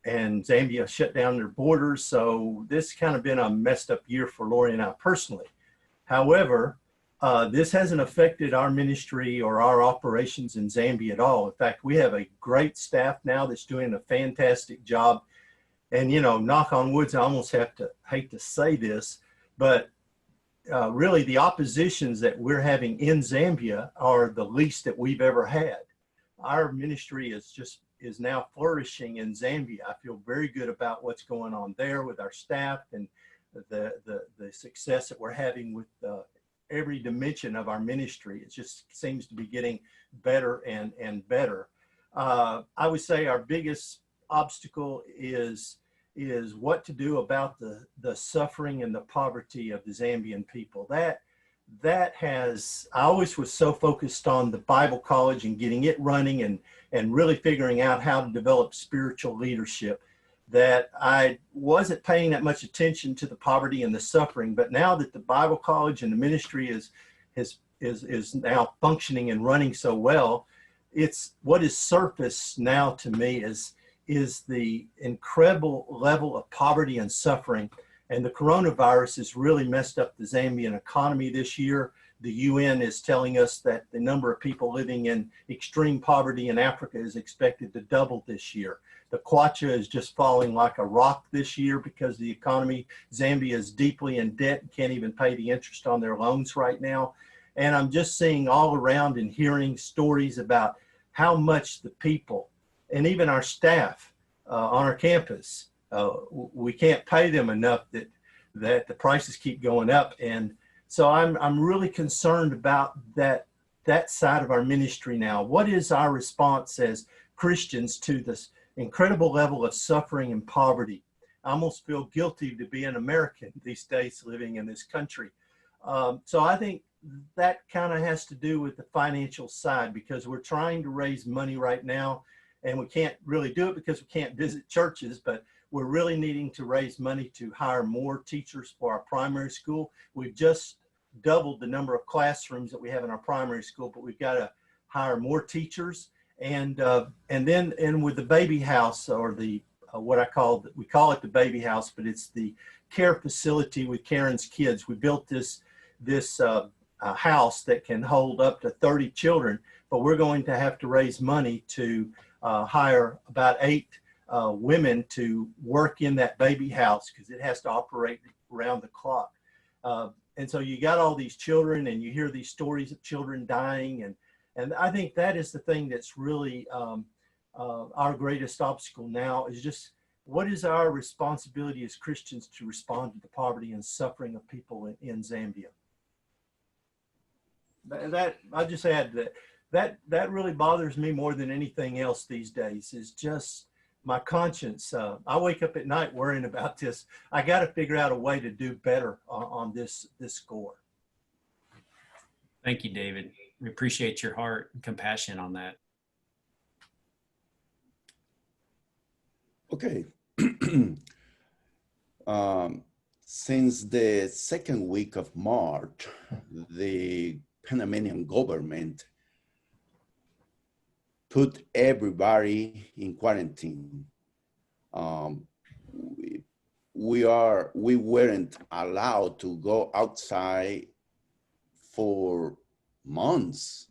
and Zambia shut down their borders. So this kind of been a messed up year for Lori and I personally. However, this hasn't affected our ministry or our operations in Zambia at all. In fact, we have a great staff now that's doing a fantastic job. And, you know, knock on wood, I almost hate to say this, but really the oppositions that we're having in Zambia are the least that we've ever had. Our ministry is now flourishing in Zambia. I feel very good about what's going on there with our staff and the success that we're having with every dimension of our ministry. It just seems to be getting better and better. I would say our biggest obstacle is what to do about the suffering and the poverty of the Zambian people. I always was so focused on the Bible college and getting it running and really figuring out how to develop spiritual leadership that I wasn't paying that much attention to the poverty and the suffering. But now that the Bible college and the ministry is now functioning and running so well, it's what is surfaced now to me is the incredible level of poverty and suffering. And the coronavirus has really messed up the Zambian economy this year. The UN is telling us that the number of people living in extreme poverty in Africa is expected to double this year. The kwacha is just falling like a rock this year because the economy, Zambia is deeply in debt and can't even pay the interest on their loans right now. And I'm just seeing all around and hearing stories about how much the people and even our staff on our campus, we can't pay them enough that the prices keep going up. And so I'm really concerned about that side of our ministry now. What is our response as Christians to this incredible level of suffering and poverty? I almost feel guilty to be an American these days living in this country. So I think that kind of has to do with the financial side because we're trying to raise money right now and we can't really do it because we can't visit churches, but we're really needing to raise money to hire more teachers for our primary school. We've just doubled the number of classrooms that we have in our primary school, but we've got to hire more teachers. And then with the baby house or the we call it the baby house, but it's the care facility with Karen's kids. We built this a house that can hold up to 30 children, but we're going to have to raise money to hire about 8 women to work in that baby house because it has to operate around the clock. And so you got all these children, and you hear these stories of children dying, and I think that is the thing that's really our greatest obstacle now, is just what is our responsibility as Christians to respond to the poverty and suffering of people in Zambia. That I just add that really bothers me more than anything else these days, is just my conscience. I wake up at night worrying about this. I got to figure out a way to do better on this score. Thank you, David. We appreciate your heart and compassion on that. Okay. Since the second week of March, the Panamanian government put everybody in quarantine. We weren't allowed to go outside for months.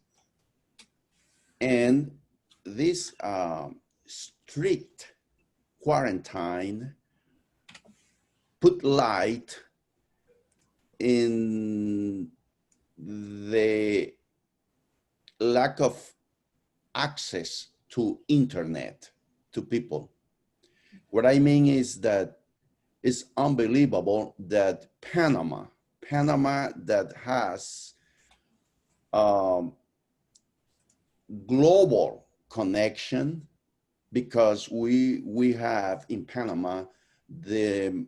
And this strict quarantine put light in the lack of access to internet to people. What I mean is that it's unbelievable that Panama that has global connection, because we have in Panama the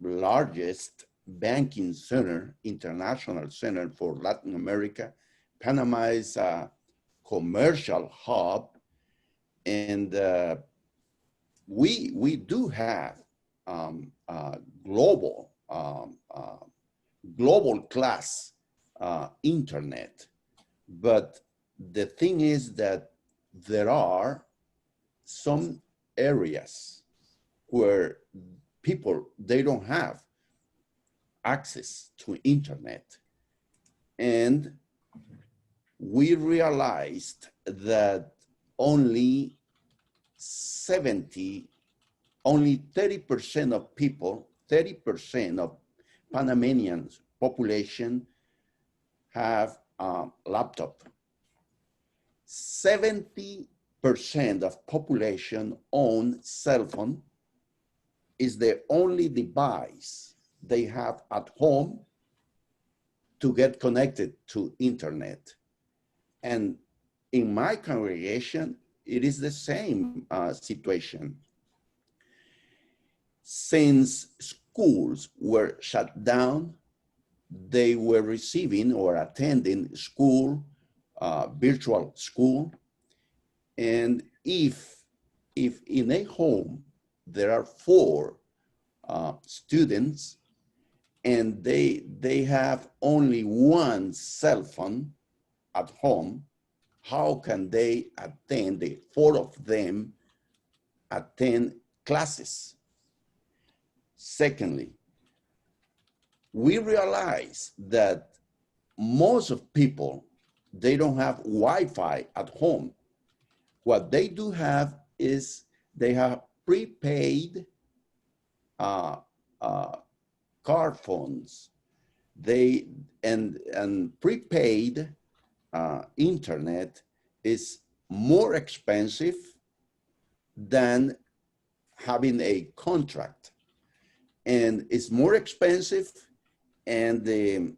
largest banking center, international center for Latin America. Panama is a commercial hub, and we do have global class internet, but the thing is that there are some areas where people, they don't have access to internet. And we realized that only 30% of people, 30% of Panamanians population have a laptop. 70% of population own cell phone. Is the only device they have at home to get connected to internet. And in my congregation, it is the same situation. Since schools were shut down, they were receiving or attending school, virtual school. And if in a home there are 4 students and they have only one cell phone at home, how can they attend, the 4 of them attend classes? Secondly, we realize that most of people, they don't have Wi-Fi at home. What they do have is they have prepaid car phones. And prepaid internet is more expensive than having a contract, and it's more expensive, and the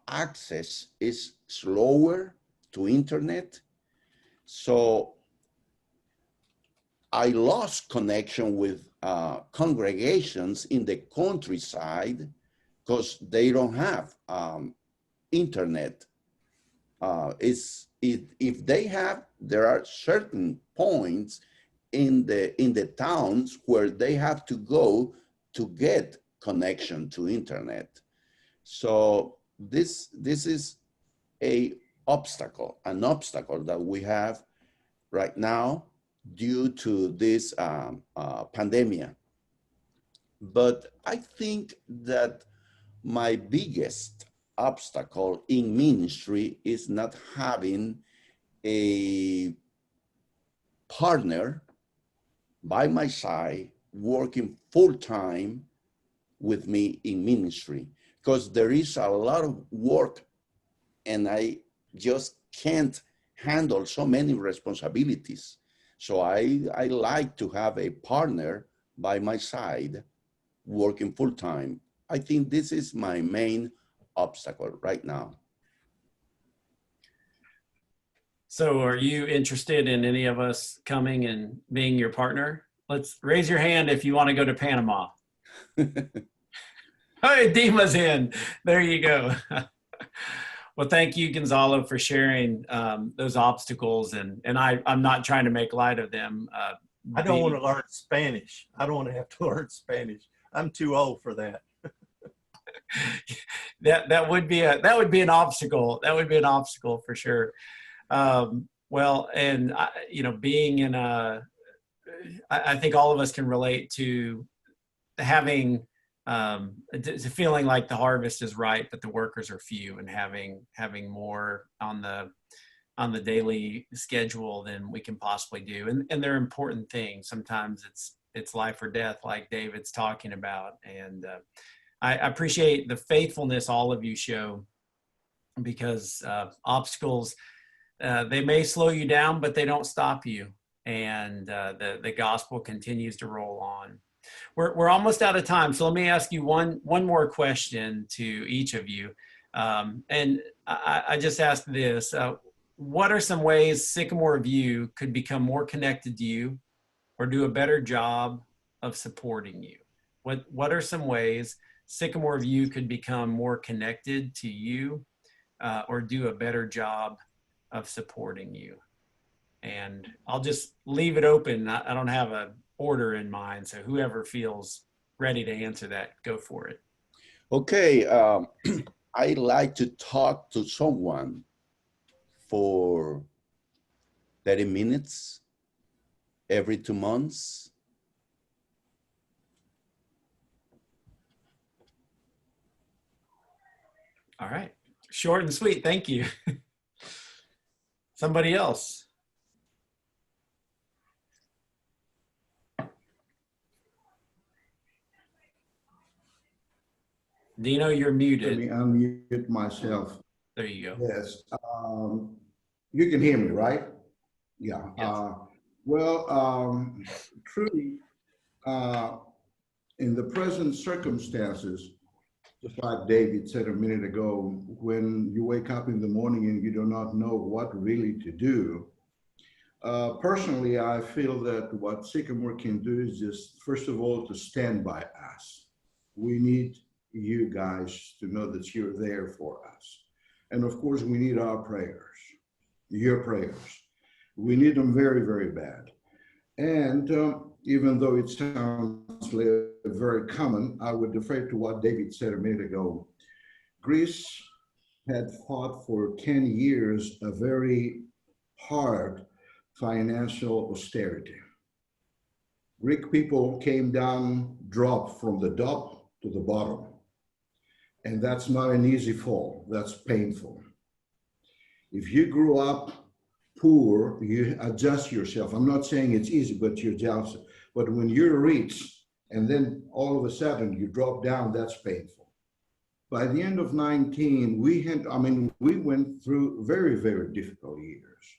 access is slower to internet. So I lost connection with congregations in the countryside because they don't have internet. If they have, there are certain points in the towns where they have to go to get connection to internet. So this is an obstacle that we have right now due to this pandemic. But I think that my biggest obstacle in ministry is not having a partner by my side working full-time with me in ministry, because there is a lot of work and I just can't handle so many responsibilities. So I like to have a partner by my side working full-time. I think this is my main obstacle right now. So are you interested in any of us coming and being your partner? Let's raise your hand if you want to go to Panama. Hey, Dima's in. There you go. Well, thank you, Gonzalo, for sharing those obstacles. And I'm not trying to make light of them. I don't want to learn Spanish. I don't want to have to learn Spanish. I'm too old for that. that would be an obstacle. That would be an obstacle for sure. Well, and being in I think all of us can relate to having to feeling like the harvest is ripe, but the workers are few, and having more on the daily schedule than we can possibly do. And they're important things. Sometimes it's life or death, like David's talking about. And I appreciate the faithfulness all of you show, because obstacles, they may slow you down, but they don't stop you. And the gospel continues to roll on. We're almost out of time, so let me ask you one more question to each of you. And I just asked this: what are some ways Sycamore View could become more connected to you, or do a better job of supporting you? What are some ways Sycamore View could become more connected to you, or do a better job of supporting you? And I'll just leave it open. I don't have an order in mind, so whoever feels ready to answer that, go for it. Okay, I like to talk to someone for 30 minutes every 2 months. All right, short and sweet, thank you. Somebody else? Dino, you're Let muted. me unmute myself. There you go. Yes. You can hear me, right? Yeah. Yes. Truly, in the present circumstances, just like David said a minute ago, when you wake up in the morning and you do not know what really to do, personally, I feel that what Sycamore can do is just, first of all, to stand by us. We need you guys to know that you're there for us. And of course, we need our prayers, your prayers. We need them very, very bad. And even though it sounds very common, I would defer to what David said a minute ago. Greece had fought for 10 years a very hard financial austerity. Greek people came down, dropped from the top to the bottom. And that's not an easy fall, that's painful. If you grew up poor, you adjust yourself. I'm not saying it's easy, but you adjust. But when you're rich and then all of a sudden you drop down, that's painful. By the end of 19, we went through very, very difficult years.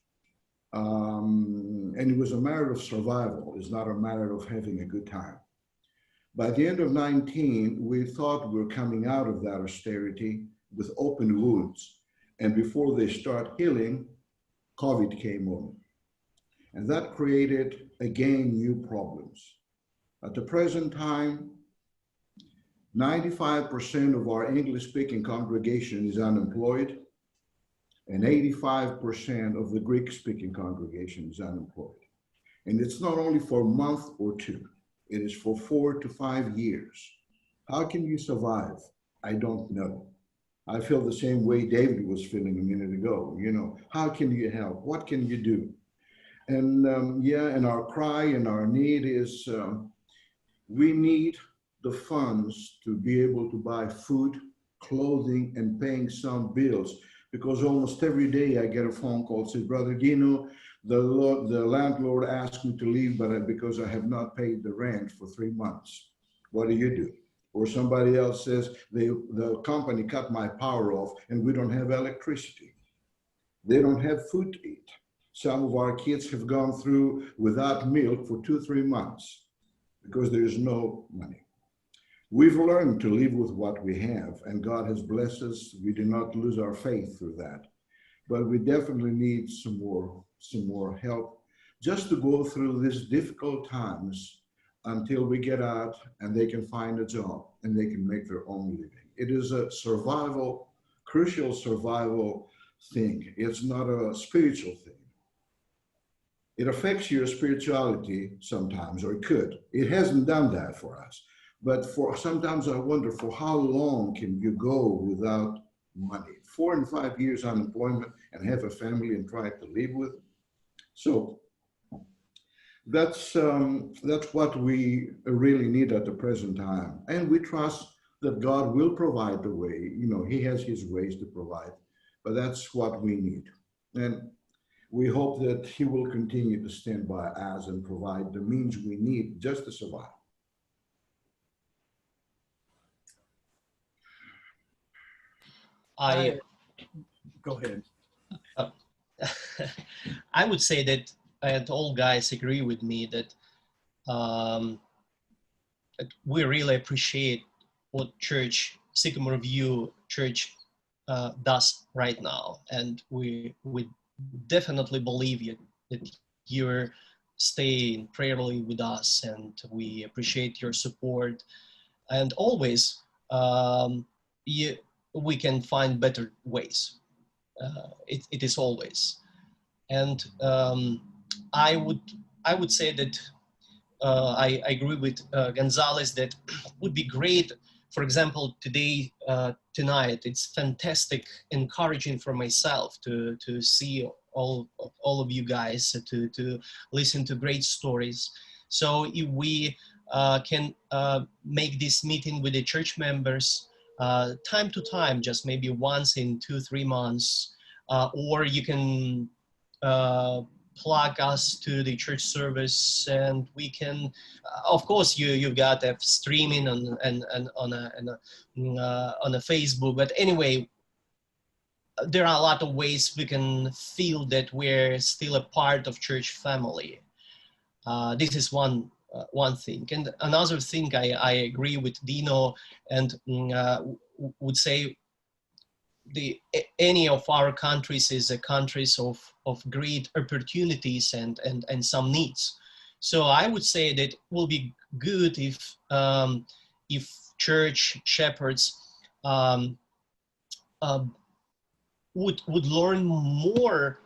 And it was a matter of survival. It's not a matter of having a good time. By the end of 19, we thought we were coming out of that austerity with open wounds. And before they start healing, COVID came on. And that created, again, new problems. At the present time, 95% of our English-speaking congregation is unemployed, and 85% of the Greek-speaking congregation is unemployed. And it's not only for a month or two, it is for 4 to 5 years. How can you survive? I don't know. I feel the same way David was feeling a minute ago. How can you help? What can you do? And and our cry and our need is we need the funds to be able to buy food clothing, and paying some bills. Because almost every day I get a phone call, say, Brother Dino, the landlord asked me to leave, but because I have not paid the rent for 3 months. What do you do? Or somebody else says, the company cut my power off and we don't have electricity. They don't have food to eat. Some of our kids have gone through without milk for 2-3 months because there is no money. We've learned to live with what we have, and God has blessed us. We do not lose our faith through that, but we definitely need some more help just to go through these difficult times until we get out and they can find a job and they can make their own living. It is a crucial survival thing. It's not a spiritual thing. It affects your spirituality sometimes, or it could. It hasn't done that for us. But sometimes I wonder, for how long can you go without money? 4 and 5 years unemployment and have a family and try to live with it. So that's what we really need at the present time. And we trust that God will provide the way. You know, He has His ways to provide, but that's what we need. And we hope that He will continue to stand by us and provide the means we need just to survive. Go ahead. I would say that, and all guys agree with me, that we really appreciate what Sycamore View Church does right now. And we definitely believe that you're staying prayerfully with us, and we appreciate your support. And always, we can find better ways. It is always. And I would say that I agree with Gonzalez that would be great. For example, tonight, it's fantastic, encouraging for myself to see all of you guys, to listen to great stories. So if we can make this meeting with the church members time to time, just maybe once in 2-3 months, or you can plug us to the church service, and we can, of course, you've got streaming on a Facebook. But anyway, there are a lot of ways we can feel that we're still a part of church family. This is one thing. And another thing, I agree with Dino, and would say any of our countries is a countries of great opportunities and some needs. So I would say that it will be good if church shepherds would learn more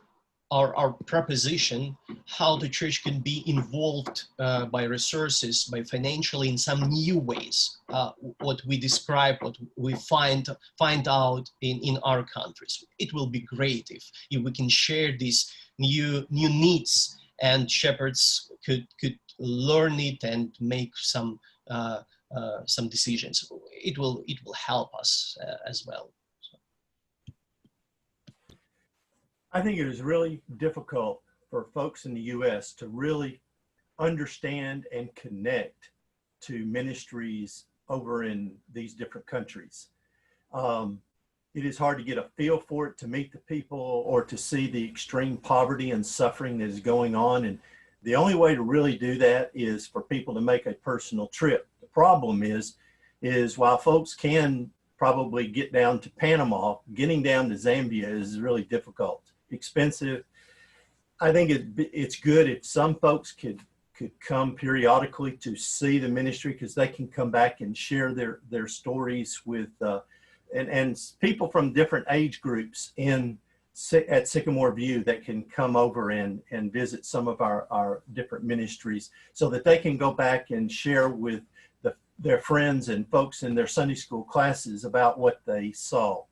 our proposition, how the church can be involved by resources, by financially, in some new ways, what we describe, what we find out in our countries. It will be great if we can share these new needs, and shepherds could learn it and make some decisions. It will help us as well. I think it is really difficult for folks in the U.S. to really understand and connect to ministries over in these different countries. It is hard to get a feel for it, to meet the people, or to see the extreme poverty and suffering that is going on. And the only way to really do that is for people to make a personal trip. The problem is while folks can probably get down to Panama, getting down to Zambia is really difficult, expensive. I think it's good if some folks could come periodically to see the ministry, because they can come back and share their stories with and people from different age groups at Sycamore View that can come over and visit some of our different ministries, so that they can go back and share with their friends and folks in their Sunday school classes about what they saw.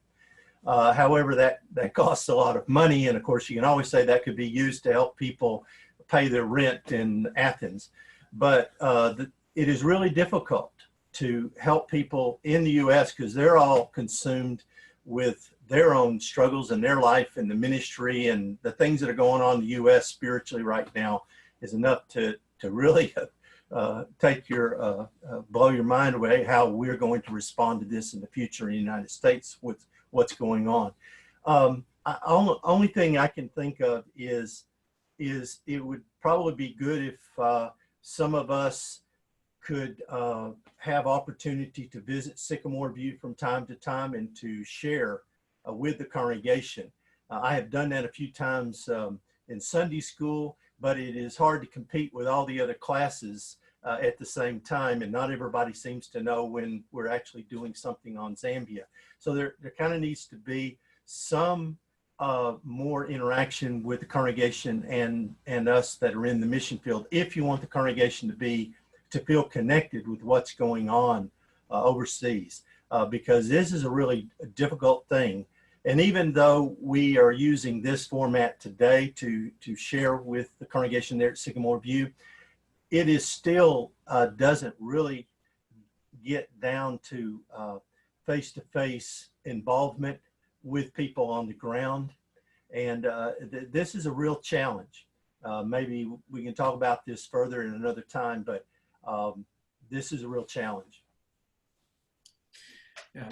However, that costs a lot of money. And of course, you can always say that could be used to help people pay their rent in Athens. But it is really difficult to help people in the U.S. because they're all consumed with their own struggles in their life and the ministry and the things that are going on in the U.S. spiritually right now is enough to really take your blow your mind away how we're going to respond to this in the future in the United States with what's going on. Only thing I can think of is it would probably be good if some of us could have opportunity to visit Sycamore View from time to time and to share with the congregation. I have done that a few times in Sunday school, but it is hard to compete with all the other classes at the same time, and not everybody seems to know when we're actually doing something on Zambia. So there kind of needs to be some more interaction with the congregation and us that are in the mission field if you want the congregation to feel connected with what's going on overseas, because this is a really difficult thing. And even though we are using this format today to share with the congregation there at Sycamore View, it is still doesn't really get down to face-to-face involvement with people on the ground. And this is a real challenge. Maybe we can talk about this further in another time, but this is a real challenge. Yeah.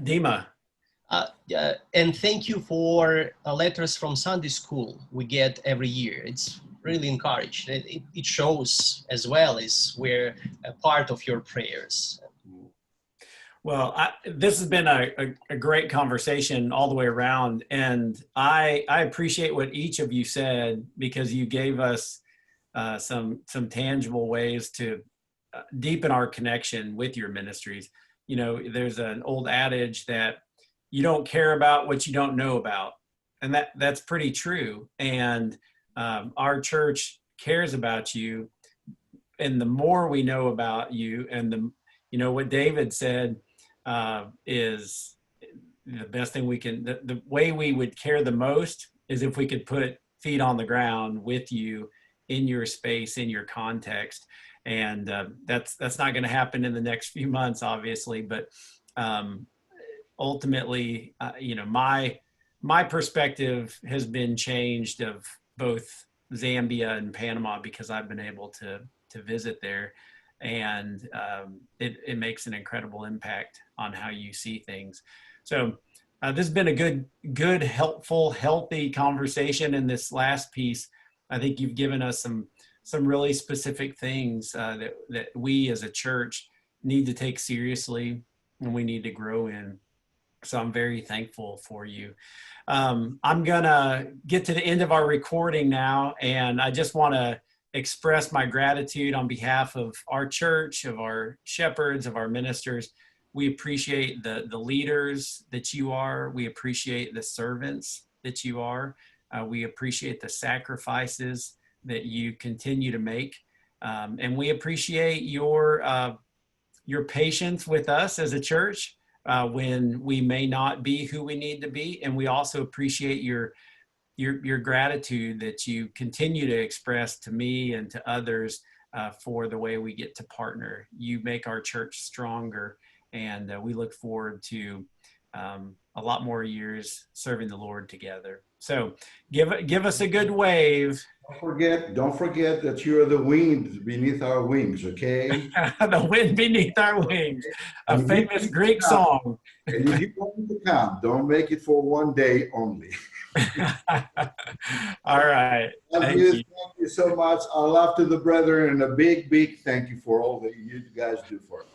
Dima. And thank you for letters from Sunday school we get every year. It's really encouraged. It shows as well as we're a part of your prayers. Well, this has been a great conversation all the way around. And I appreciate what each of you said, because you gave us some tangible ways to deepen our connection with your ministries. You know, there's an old adage that you don't care about what you don't know about. And that's pretty true. And our church cares about you. And the more we know about you, and what David said is the best thing we can, the way we would care the most is if we could put feet on the ground with you in your space, in your context. And that's not going to happen in the next few months, obviously, but ultimately, my perspective has been changed of both Zambia and Panama because I've been able to visit there, and it makes an incredible impact on how you see things. So this has been a good, helpful, healthy conversation. In this last piece, I think you've given us some really specific things that we as a church need to take seriously and we need to grow in. So I'm very thankful for you. I'm gonna get to the end of our recording now, and I just want to express my gratitude on behalf of our church, of our shepherds, of our ministers. We appreciate the leaders that you are. We appreciate the servants that you are. We appreciate the sacrifices that you continue to make. And we appreciate your patience with us as a church when we may not be who we need to be. And we also appreciate your gratitude that you continue to express to me and to others for the way we get to partner. You make our church stronger, and we look forward to a lot more years serving the Lord together. So give us a good wave. Don't forget that you are the wind beneath our wings, okay? The wind beneath our wings, a famous Greek song. And if you want to come, don't make it for one day only. All right. Thank you so much. I love to the brethren, and a big thank you for all that you guys do for us.